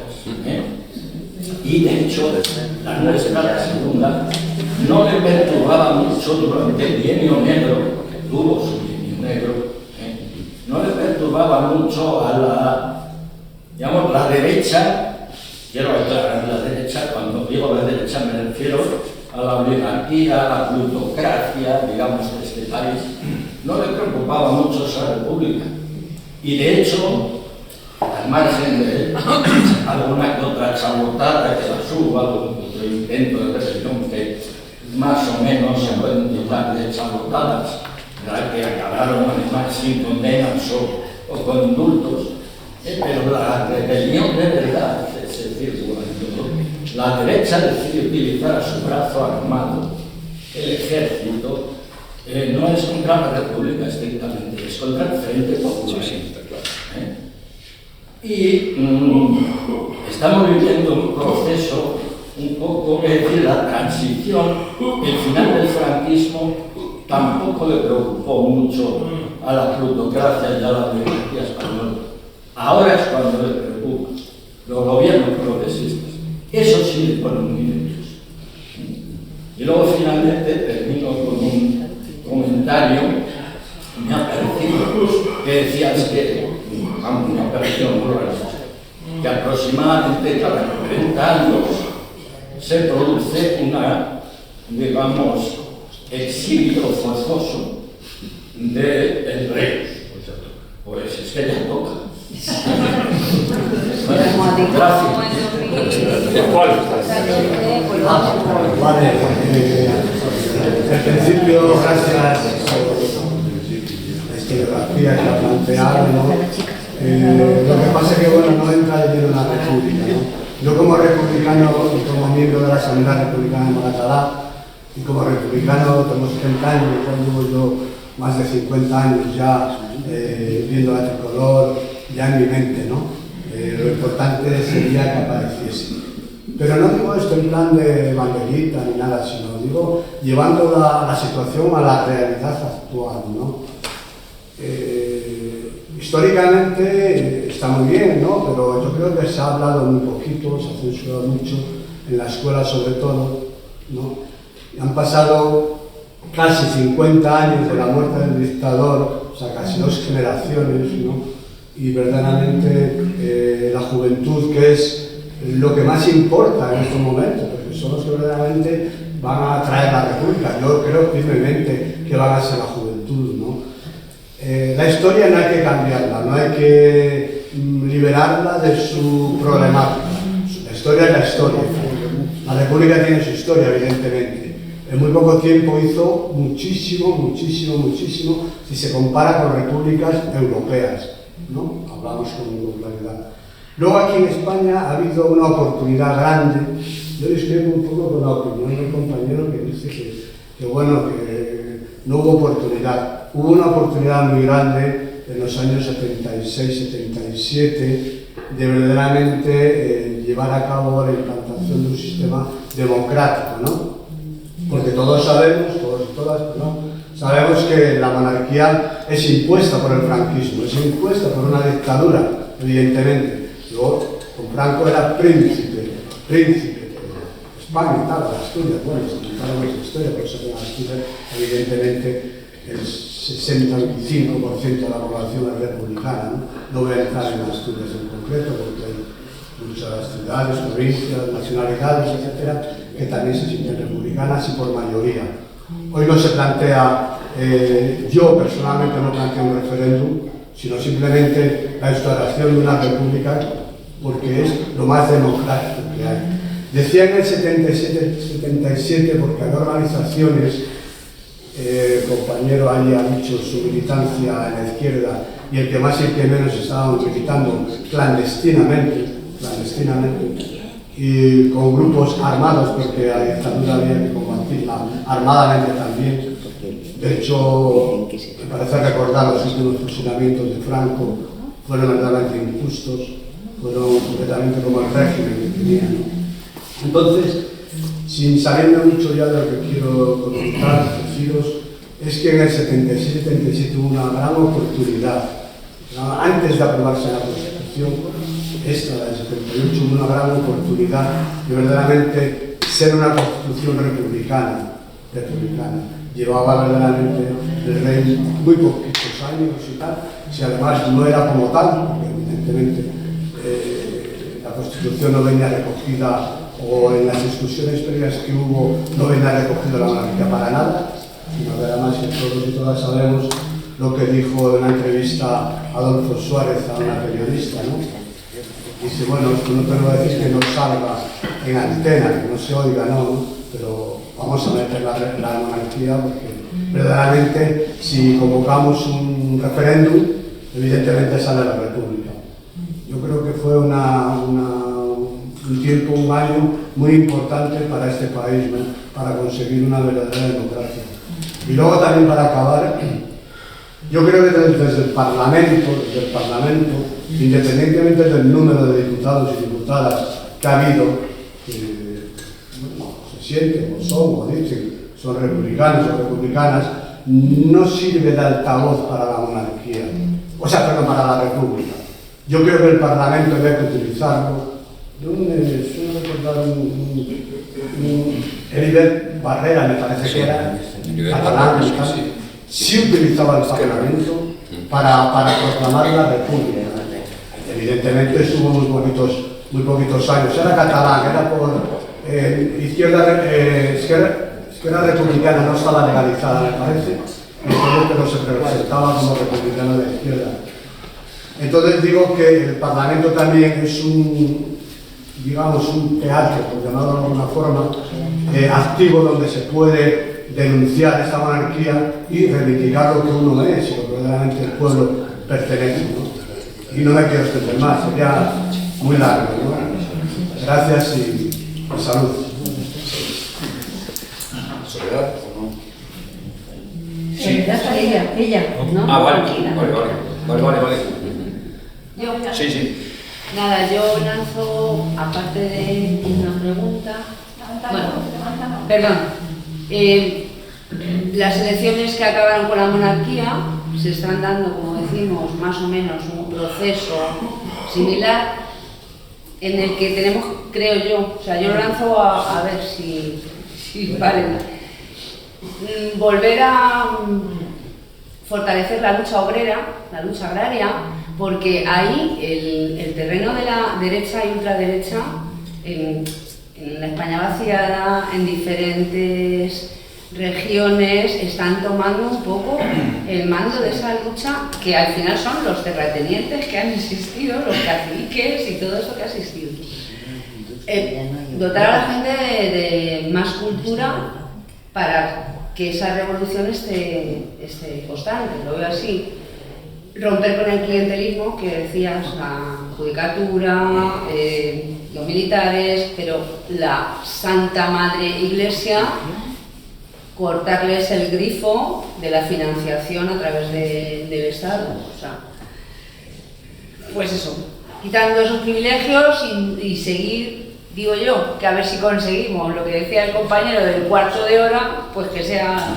Y de hecho, la nuestra, la segunda, no le perturbaba mucho durante el bienio negro, tuvo su bienio negro, no le perturbaba mucho a la derecha. Quiero aclarar la derecha, cuando digo la derecha me refiero a la oligarquía, a la plutocracia, digamos, de este país. No le preocupaba mucho esa república. Y de hecho, al margen de alguna que otra chabotada que la suba, algún otro intento de rebelión que más o menos se pueden titular de chabotadas, que acabaron además sin condenas o con indultos, pero la rebelión de verdad, es decir, la derecha decide utilizar su brazo armado, el ejército, no es contra la República estrictamente, es contra el Frente Popular. Y estamos viviendo un proceso un poco, es decir, la transición, el final del franquismo tampoco le preocupó mucho a la plutocracia y a la oligarquía española. Ahora es cuando le preocupa los gobiernos progresistas. Eso sí le ponen muy nerviosos. Y luego finalmente termino con un comentario que me ha parecido, que decías que, aunque me ha parecido muy raro, que aproximadamente cada 40 años se produce una, digamos, exilio forzoso del rey. Pues es que ya toca. Gracias. ¿Cuál? Vale, en principio, gracias por la historiografía que ha planteado, ¿no? Lo que pasa es que, bueno, no entra de lleno en la república, ¿no? Yo como republicano, como miembro de la Asamblea Republicana de Moratalá, y como republicano tengo 70 años, llevo yo más de 50 años ya viendo la tricolor ya en mi mente, ¿no? Lo importante sería que apareciese. Pero no digo esto en plan de banderita ni nada, sino digo llevando la situación a la realidad actual, ¿no? históricamente está muy bien, ¿no? Pero yo creo que se ha hablado muy poquito, se ha censurado mucho, en la escuela sobre todo, ¿no? Han pasado casi 50 años de la muerte del dictador, o sea, casi 2 generaciones, ¿no? Y verdaderamente la juventud, que es lo que más importa en estos momentos, porque son los que verdaderamente van a traer la república. Yo creo firmemente que van a ser la juventud, ¿no? La historia no hay que cambiarla, no hay que liberarla de su problemática. La historia es la historia. La república tiene su historia, evidentemente. En muy poco tiempo hizo muchísimo, si se compara con repúblicas europeas, ¿no? Hablamos con claridad. Luego aquí en España ha habido una oportunidad grande. Yo discrepo un poco con la opinión del compañero que dice que bueno, que no hubo oportunidad. Hubo una oportunidad muy grande en los años 76-77 de verdaderamente llevar a cabo la implantación de un sistema democrático, ¿no? Porque todos sabemos, todos y todas, ¿no? Sabemos que la monarquía es impuesta por el franquismo, es impuesta por una dictadura, evidentemente. Luego, con Franco era príncipe de España y tal, de Asturias, bueno, se comentaron esa historia, por eso que en Asturias, evidentemente, el 65% de la población es republicana, ¿no? No voy a entrar en Asturias en concreto, porque hay muchas ciudades, provincias, nacionalidades, etcétera, que también se sienten republicanas y por mayoría. Hoy no se plantea, yo personalmente no planteo un referéndum, sino simplemente la instauración de una república, porque es lo más democrático que hay. Decía en el 77, porque hay organizaciones, el compañero ahí ha dicho su militancia en la izquierda, y el que más y el que menos estaban militando clandestinamente, y con grupos armados, porque la dictadura había que combatirla armadamente también. De hecho, me parece recordar los últimos fusilamientos de Franco, fueron verdaderamente injustos, fueron completamente como el régimen que tenían, ¿no? Entonces, sin salirme mucho ya de lo que quiero comentar, deciros, es que en el 76-77 hubo una gran oportunidad, antes de aprobarse la Constitución, esta, la del 78, hubo una gran oportunidad de verdaderamente ser una Constitución republicana. Llevaba verdaderamente el rey muy poquitos años y tal, si además no era como tal, porque evidentemente la Constitución no venía recogida, o en las discusiones previas que hubo no venía recogida la monarquía para nada, sino que además que todos y todas sabemos lo que dijo en una entrevista Adolfo Suárez a una periodista, ¿no? Dice, bueno, esto no te lo decís que no salga en antena, que no se oiga, no, pero vamos a meter la monarquía porque verdaderamente si convocamos un referéndum, evidentemente sale la república. Yo creo que fue un tiempo, un año muy importante para este país, ¿no? Para conseguir una verdadera democracia. Y luego también para acabar, yo creo que desde el Parlamento, independientemente del número de diputados y diputadas que ha habido, se sienten o son o dicen son republicanos o republicanas, no sirve de altavoz para la monarquía, para la república. Yo creo que el Parlamento debe utilizarlo. Yo suelo recordar Heribert Barrera, me parece que era catalán, sí utilizaba el Parlamento para proclamar la república. Evidentemente estuvo muy poquitos años. Era catalán, era por izquierda republicana, no estaba legalizada, me parece, pero se presentaba como republicano de izquierda. Entonces digo que el Parlamento también es un teatro, por llamarlo de alguna forma, activo, donde se puede denunciar esta monarquía y reivindicar lo que uno es y lo que verdaderamente el pueblo pertenece, ¿no? Y no me quiero extender más, sería muy largo, ¿no? Gracias y salud. ¿Soledad o no? Soledad para ella, ¿no? Ah, vale. Sí. Nada, yo lanzo, aparte de una pregunta, las elecciones que acabaron con la monarquía se están dando, como conocimos más o menos un proceso similar en el que tenemos, creo yo, o sea, yo lo lanzo a ver si vale, volver a fortalecer la lucha obrera, la lucha agraria, porque ahí el terreno de la derecha y ultraderecha, en la España vaciada, en diferentes regiones, están tomando un poco el mando de esa lucha, que al final son los terratenientes que han existido, los caciques y todo eso que ha existido. Dotar a la gente de más cultura para que esa revolución esté constante, lo veo así. Romper con el clientelismo que decías, la judicatura, los militares, pero la Santa Madre Iglesia, cortarles el grifo de la financiación a través del Estado. O sea, pues eso, quitando esos privilegios y seguir, digo yo, que a ver si conseguimos lo que decía el compañero del cuarto de hora, pues que sea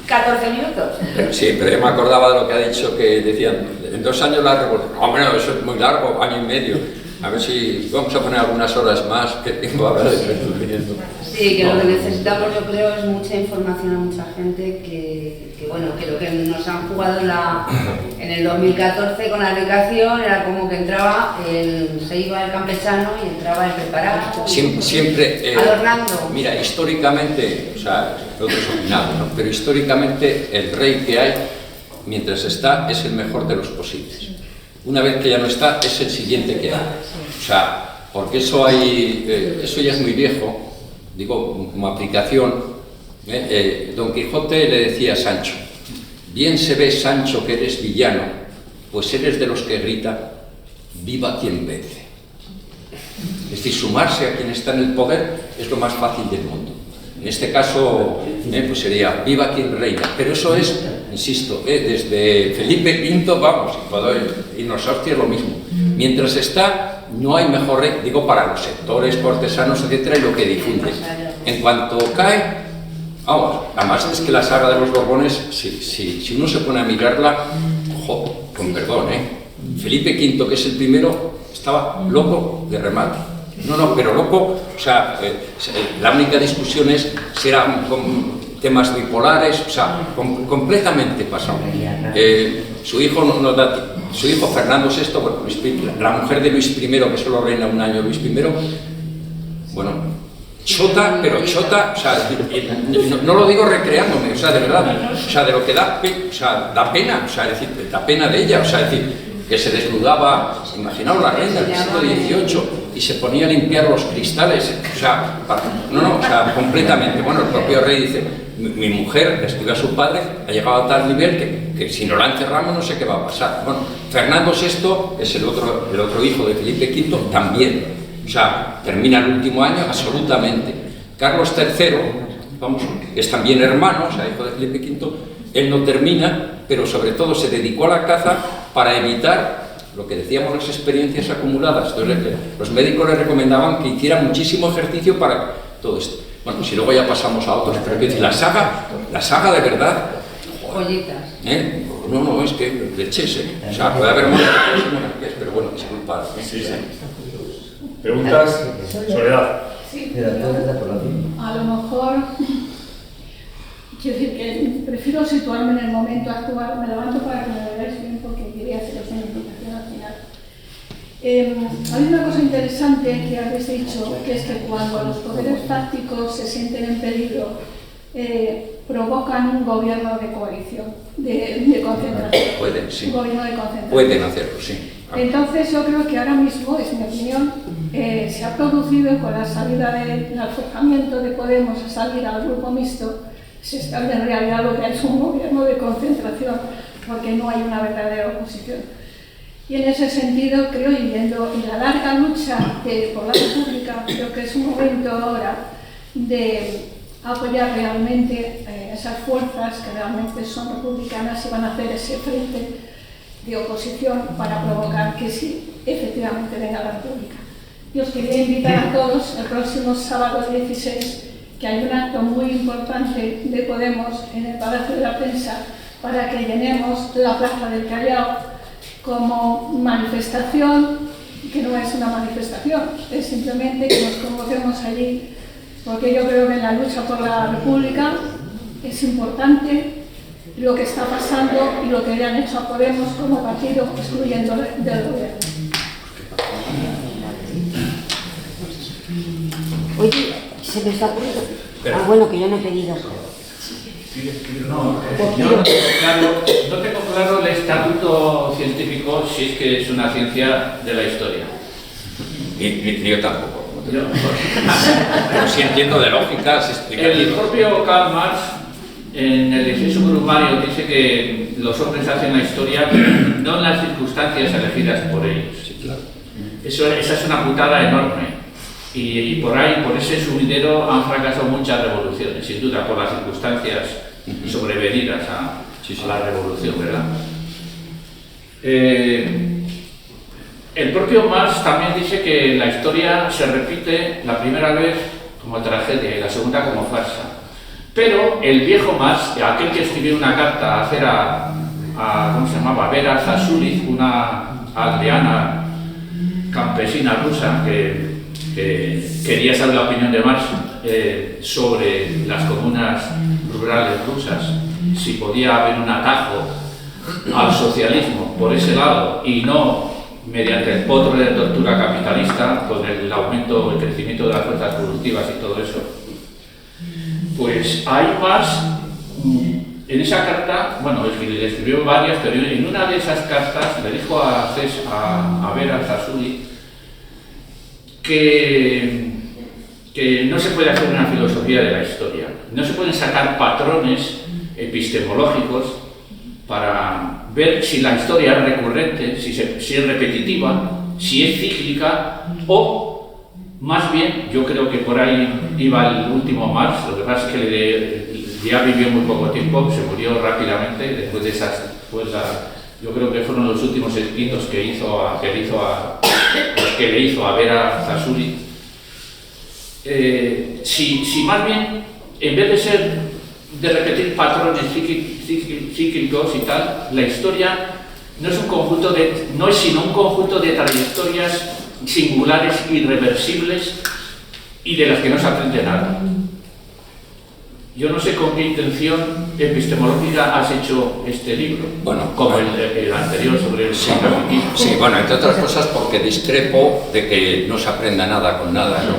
14 minutos. Sí, pero yo me acordaba de lo que ha dicho, que decían, en 2 años la revolución. Hombre, no, eso es muy largo, año y medio. A ver si vamos a poner algunas horas más, que tengo ahora de resumiendo. Sí, que lo que necesitamos, yo creo, es mucha información a mucha gente que bueno, que lo que nos han jugado en el 2014 con la educación era como que se iba el campechano y entraba el preparado. Siempre adornando. Mira, históricamente, o sea, nosotros opinamos, ¿no? Pero históricamente el rey que hay, mientras está, es el mejor de los posibles. Una vez que ya no está, es el siguiente que hay. O sea, porque eso eso ya es muy viejo, digo, como aplicación. Don Quijote le decía a Sancho: bien se ve, Sancho, que eres villano, pues eres de los que gritan, viva quien vence. Es decir, sumarse a quien está en el poder es lo más fácil del mundo. En este caso, pues sería viva quien reina. Pero eso es, insisto, desde Felipe V, vamos, y puedo irnos a hostias lo mismo. Mientras está, no hay mejor rey, digo, para los sectores cortesanos, etcétera, y lo que difunde. En cuanto cae, vamos, además es que la saga de los Borbones, si uno se pone a mirarla, ojo, con perdón, Felipe V, que es el primero, estaba loco de remate. No, pero loco, o sea, la única discusión es si eran temas bipolares, o sea, completamente pasado. Su hijo Fernando VI, bueno, la mujer de Luis I, que solo reina un año Luis I, bueno, chota, pero chota, o sea, no lo digo recreándome, o sea, de verdad, o sea, de lo que da pena, o sea, es decir, da pena de ella, o sea, es decir, que se desnudaba, imaginaos la reina del siglo XVIII, y se ponía a limpiar los cristales, o sea, o sea, completamente. Bueno, el propio rey dice, mi mujer, le escribe a su padre, ha llegado a tal nivel que si no la encerramos no sé qué va a pasar. Bueno, Fernando VI, es el otro hijo de Felipe V, también, o sea, termina el último año absolutamente. Carlos III, vamos, es también hermano, o sea, hijo de Felipe V, él no termina, pero sobre todo se dedicó a la caza para evitar lo que decíamos, las experiencias acumuladas. Entonces, los médicos le recomendaban que hiciera muchísimo ejercicio para todo esto. Bueno, si luego ya pasamos a otros, pero la saga de verdad. Joyitas. No, es que leches, o sea, puede haber monarquías, pero bueno, disculpad. Sí. ¿Preguntas? Soledad. Sí. A lo mejor, quiero decir que prefiero situarme en el momento actual. Me levanto para que me veáis bien porque quería haceros una invitación al final. Hay una cosa interesante que habéis dicho, que es que cuando los poderes fácticos se sienten en peligro, provocan un gobierno de coalición, de concentración. Pueden, sí. Un gobierno de concentración. Pueden hacerlo, sí. Entonces yo creo que ahora mismo, es mi opinión, se ha producido con la salida del alforjamiento de Podemos a salir al grupo mixto, se está en realidad lo que es un gobierno de concentración, porque no hay una verdadera oposición. Y en ese sentido, creo, y viendo la larga lucha por la República, creo que es un momento ahora de apoyar realmente esas fuerzas que realmente son republicanas y van a hacer ese frente de oposición para provocar que sí, efectivamente venga la República. Y os quería invitar a todos el próximo sábado 16, que hay un acto muy importante de Podemos en el Palacio de la Prensa para que llenemos la Plaza del Callao como manifestación, que no es una manifestación, es simplemente que nos convoquemos allí, porque yo creo que en la lucha por la República es importante lo que está pasando y lo que le han hecho a Podemos como partido excluyendo del gobierno. Oye, se me está ocurriendo. Ah, bueno, que yo no he pedido. No tengo claro el estatuto científico si es que es una ciencia de la historia. Y yo tampoco. Pero sí entiendo de lógicas explicativas. El propio Karl Marx, en el Discurso Brumario, dice que los hombres hacen la historia, no en las circunstancias elegidas por ellos. Sí, claro. Esa es una putada enorme. Y por ahí, por ese sumidero, han fracasado muchas revoluciones, sin duda, por las circunstancias sobrevenidas a la revolución, ¿verdad? El propio Marx también dice que la historia se repite la primera vez como tragedia y la segunda como farsa. Pero el viejo Marx, aquel que escribió una carta a hacer ¿cómo se llamaba? Vera Zasulich, una aldeana campesina rusa que quería saber la opinión de Marx sobre las comunas rurales rusas, si podía haber un atajo al socialismo por ese lado y no mediante el potro de tortura capitalista con el aumento, el crecimiento de las fuerzas productivas y todo eso. Pues hay Marx en esa carta, bueno, le escribió varias, pero en una de esas cartas le dijo a Vera Zasulich que no se puede hacer una filosofía de la historia, no se pueden sacar patrones epistemológicos para ver si la historia es recurrente, si es repetitiva, si es cíclica o, más bien, yo creo que por ahí iba el último Marx, lo que pasa es que ya vivió muy poco tiempo, se murió rápidamente después de esas, yo creo que fueron los últimos escritos que le hizo a Vera Zasulich. Si más bien, en vez de repetir patrones cíclicos y tal, la historia no es sino un conjunto de trayectorias singulares, irreversibles y de las que no se aprende nada. Yo no sé con qué intención epistemológica has hecho este libro, bueno, como el anterior sobre el psicoanalismo. Sí, bueno, entre otras cosas porque discrepo de que no se aprenda nada con nada, ¿no?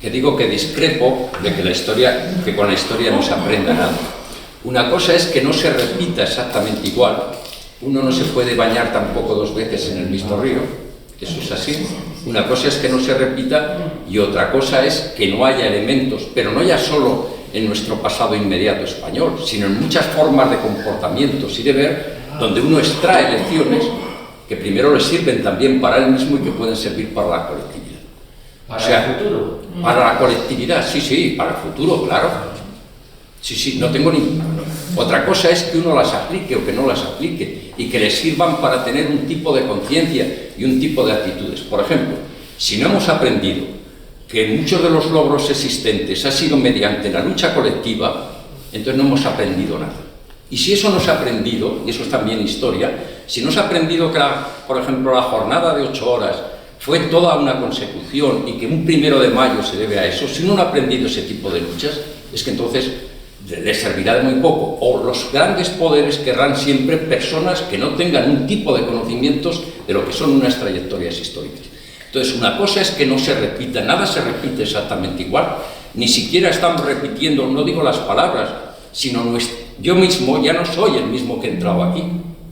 Que digo que discrepo de que con la historia no se aprenda nada. Una cosa es que no se repita exactamente igual. Uno no se puede bañar tampoco dos veces en el mismo río, eso es así. Una cosa es que no se repita y otra cosa es que no haya elementos, pero no ya solo en nuestro pasado inmediato español, sino en muchas formas de comportamientos y de ver, donde uno extrae lecciones que primero le sirven también para él mismo y que pueden servir para la colectividad. ¿Para el futuro? Para la colectividad, sí, para el futuro, claro. Sí, no tengo ni... Otra cosa es que uno las aplique o que no las aplique y que le sirvan para tener un tipo de conciencia y un tipo de actitudes. Por ejemplo, si no hemos aprendido que muchos de los logros existentes ha sido mediante la lucha colectiva, entonces no hemos aprendido nada. Y si eso no se ha aprendido, y eso es también historia, si no se ha aprendido que, por ejemplo, la jornada de 8 horas fue toda una consecución y que un 1 de mayo se debe a eso, si uno no ha aprendido ese tipo de luchas, es que entonces le servirá de muy poco, o los grandes poderes querrán siempre personas que no tengan un tipo de conocimientos de lo que son unas trayectorias históricas. Entonces, una cosa es que no se repita, nada se repite exactamente igual, ni siquiera estamos repitiendo, no digo las palabras, sino yo mismo ya no soy el mismo que he entrado aquí,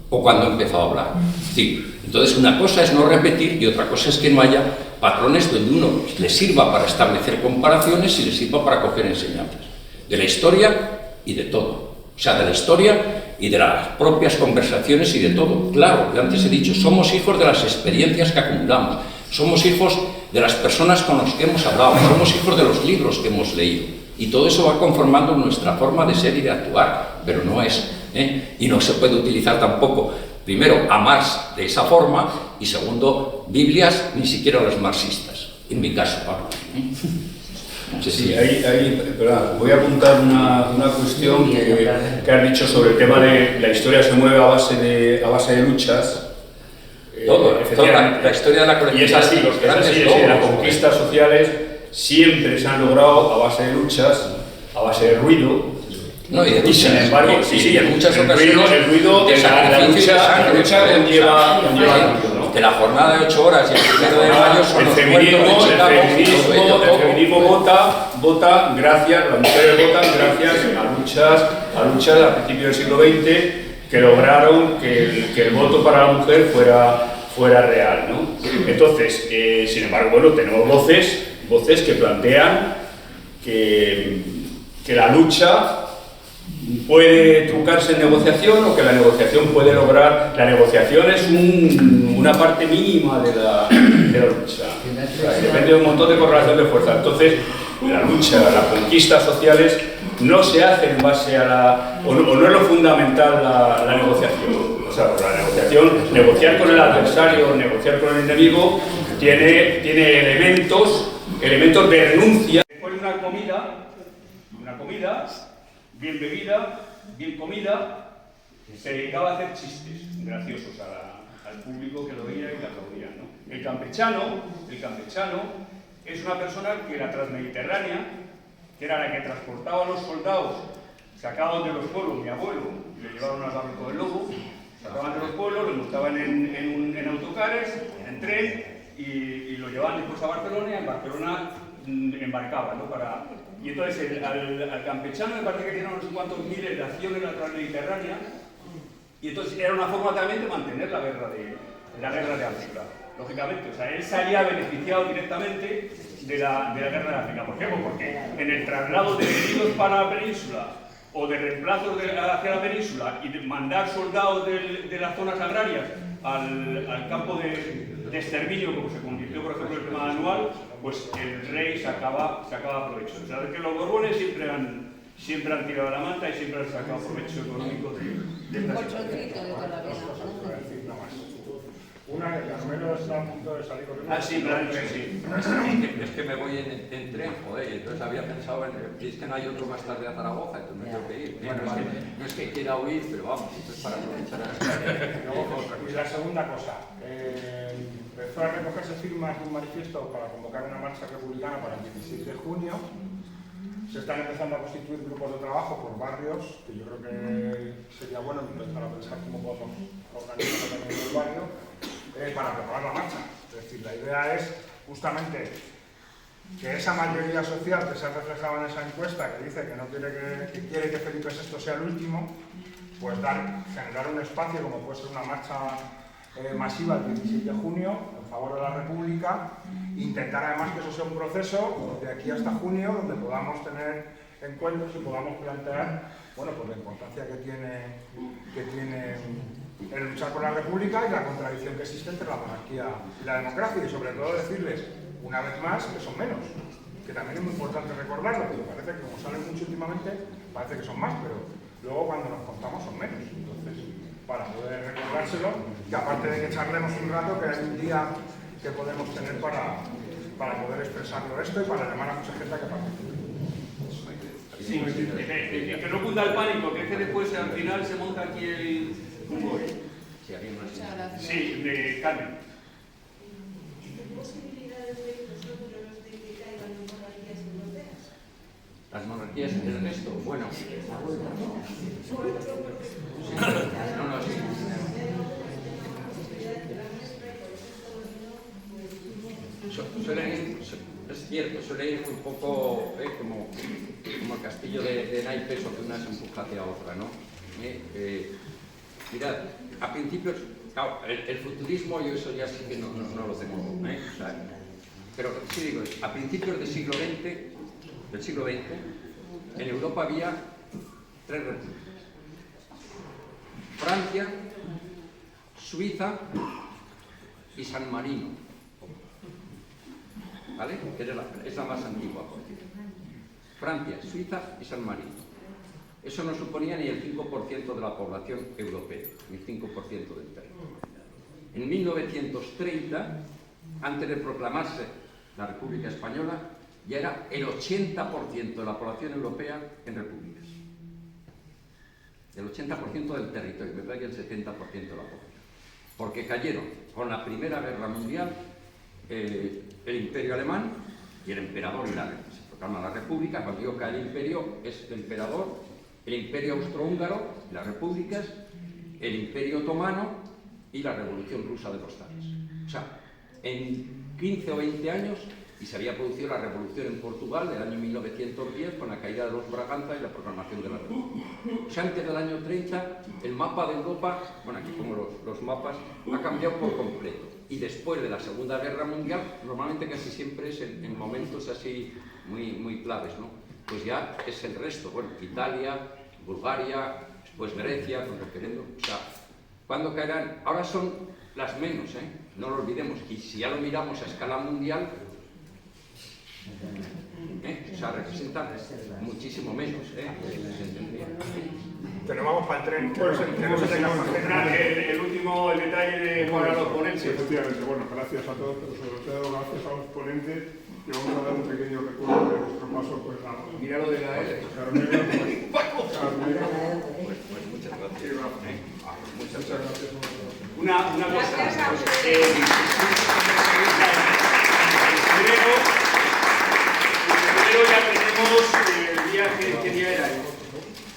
o cuando he empezado a hablar. Sí. Entonces, una cosa es no repetir y otra cosa es que no haya patrones donde uno le sirva para establecer comparaciones y le sirva para coger enseñanzas. De la historia y de todo. O sea, de la historia y de las propias conversaciones y de todo. Claro, que antes he dicho, somos hijos de las experiencias que acumulamos, somos hijos de las personas con las que hemos hablado, somos hijos de los libros que hemos leído. Y todo eso va conformando nuestra forma de ser y de actuar, pero no es. Y no se puede utilizar tampoco, primero, a Marx de esa forma y segundo, Biblias, ni siquiera las marxistas, en mi caso. Sí, perdón, voy a apuntar una cuestión que has dicho sobre el tema de la historia se mueve a base de luchas. Toda la historia de la colectividad. Y es así, las conquistas sociales siempre se han logrado a base de luchas, a base de ruido. No, y sin embargo, en muchas ocasiones el ruido de la lucha conlleva ruido, ¿no? Que la jornada de 8 horas y el 1 de mayo son el feminismo vota gracias, las mujeres votan gracias a luchas a principios del siglo XX que lograron que el voto para la mujer fuera real, ¿no? Entonces, sin embargo, bueno, tenemos voces que plantean que la lucha puede trucarse en negociación o que la negociación puede lograr. La negociación es una parte mínima de la lucha. Depende de un montón de correlación de fuerza. Entonces, la lucha, las conquistas sociales no se hacen en base a o no es lo fundamental la negociación. O sea, la negociación, negociar con el adversario, negociar con el enemigo, tiene elementos de renuncia. Después de una comida bien bebida, bien comida, se dedicaba a hacer chistes graciosos al público que lo veía y que aplaudía, ¿no? El campechano es una persona que la transmediterránea, que era la que transportaba a los soldados, sacaban de los pueblos, mi abuelo, y le llevaban al Barranco del Lobo, sacaban de los pueblos, lo montaban en autocares, en tren, y lo llevaban después a Barcelona, y en Barcelona embarcaban, ¿no? Y entonces al campechano me parece que tiene unos cuantos miles de acciones en la transmediterránea, y entonces era una forma también de mantener la guerra de África, lógicamente. O sea, él salía beneficiado directamente de la guerra de África. ¿Por qué? Pues porque en el traslado de heridos para la península o de reemplazos hacia la península y de mandar soldados de las zonas agrarias al campo de exterminio, como se convirtió, por ejemplo, el tema anual, pues el rey sacaba provecho. O sea, que los Borbones siempre han tirado la manta y siempre han sacado provecho económico de esta Una que Carmelo está a punto de salir corriendo. Ah, sí, claro, sí. Es que me voy en tren, joder, entonces había pensado es que no hay otro más tarde a Zaragoza, entonces me tengo que ir. Bueno, no es que quiera huir, pero vamos, esto es para aprovechar Y la segunda cosa, empezó a recogerse firmas de un manifiesto para convocar una marcha republicana para el 16 de junio. Se están empezando a constituir grupos de trabajo por barrios, que yo creo que sería bueno empezar a pensar cómo podemos organizar también el barrio para preparar la marcha. Es decir, la idea es justamente que esa mayoría social que se ha reflejado en esa encuesta, que dice que quiere que Felipe VI sea el último, pues generar un espacio como puede ser una marcha masiva el 16 de junio en favor de la República, intentar además que eso sea un proceso de aquí hasta junio donde podamos tener encuentros y podamos plantear, bueno, pues la importancia que tiene el luchar por la República y la contradicción que existe entre la monarquía y la democracia, y sobre todo decirles una vez más que son menos, que también es muy importante recordarlo, porque parece que como salen mucho últimamente parece que son más, pero luego cuando nos contamos son menos. Entonces, para poder recordárselo, y aparte de que charlemos un rato, que es un día que podemos tener para poder expresarlo esto y para llamar a mucha gente a que participe. Sí, que no cunda el pánico, que es que después al final se monta aquí el... Sí, de Carmen. ¿Qué posibilidades veis vosotros de que caigan monarquías europeas? Las monarquías del resto, bueno. Es cierto, suele ir un poco como el castillo de naipes o que una se empuja hacia otra, ¿no? Mirad, a principios, claro, el futurismo yo eso ya sí que no lo tengo, o sea, pero sí digo, a principios del siglo XX, en Europa había 3 repúblicas: Francia, Suiza y San Marino, ¿vale? Es la más antigua. Francia, Suiza y San Marino. Eso no suponía ni el 5% de la población europea, ni el 5% del territorio. En 1930, antes de proclamarse la República Española, ya era el 80% de la población europea en repúblicas. El 80% del territorio, me parece que el 70% de la población. Porque cayeron con la Primera Guerra Mundial el Imperio Alemán y el emperador, y se proclama la República. Cuando digo cae el imperio, es el emperador, el Imperio Austrohúngaro, las repúblicas, el Imperio Otomano y la Revolución Rusa de los zares. O sea, en 15 o 20 años, y se había producido la revolución en Portugal del año 1910 con la caída de los Braganza y la proclamación de la República. O sea, antes del año 30, el mapa de Europa, bueno, aquí pongo los mapas, ha cambiado por completo. Y después de la Segunda Guerra Mundial, normalmente casi siempre es en momentos así muy claves, ¿no? Pues ya es el resto, bueno, Italia, Bulgaria, después Grecia, con referéndum, o sea, ¿cuándo caerán? Ahora son las menos, no lo olvidemos, y si ya lo miramos a escala mundial, o sea, representan muchísimo menos, Pero vamos para el tren, que Bueno, no se tenga más que el último detalle para los ponentes. Efectivamente, bueno, gracias a todos, pero sobre todo gracias a los ponentes, que vamos a dar un pequeño recuerdo de nuestro paso pues, a Mira lo de la L. Carmelo. Pues muchas gracias. Muchas gracias. Una cosa. Gracias a Pero ya tenemos el día, ¿qué día era?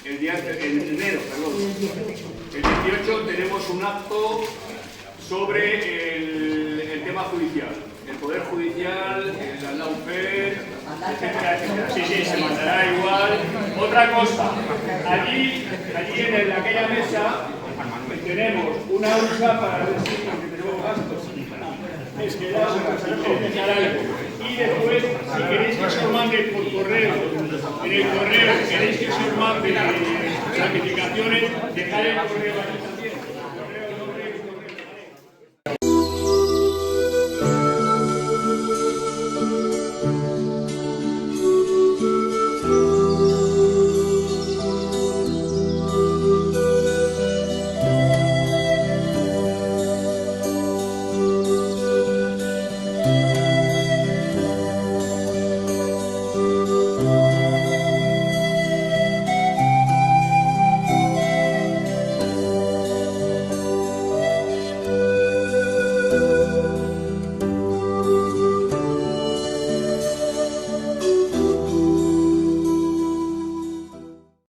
El día, en enero, perdón. El 18 tenemos un acto sobre el tema judicial. El Poder Judicial, la LAUPER, etcétera, etcétera. Sí, se mandará igual. Otra cosa, allí en aquella mesa tenemos una ursa para ver si tenemos gastos. Es que ya y después, si queréis que os mande por correo, en el correo, queréis que os mande las notificaciones, dejad el correo ahí.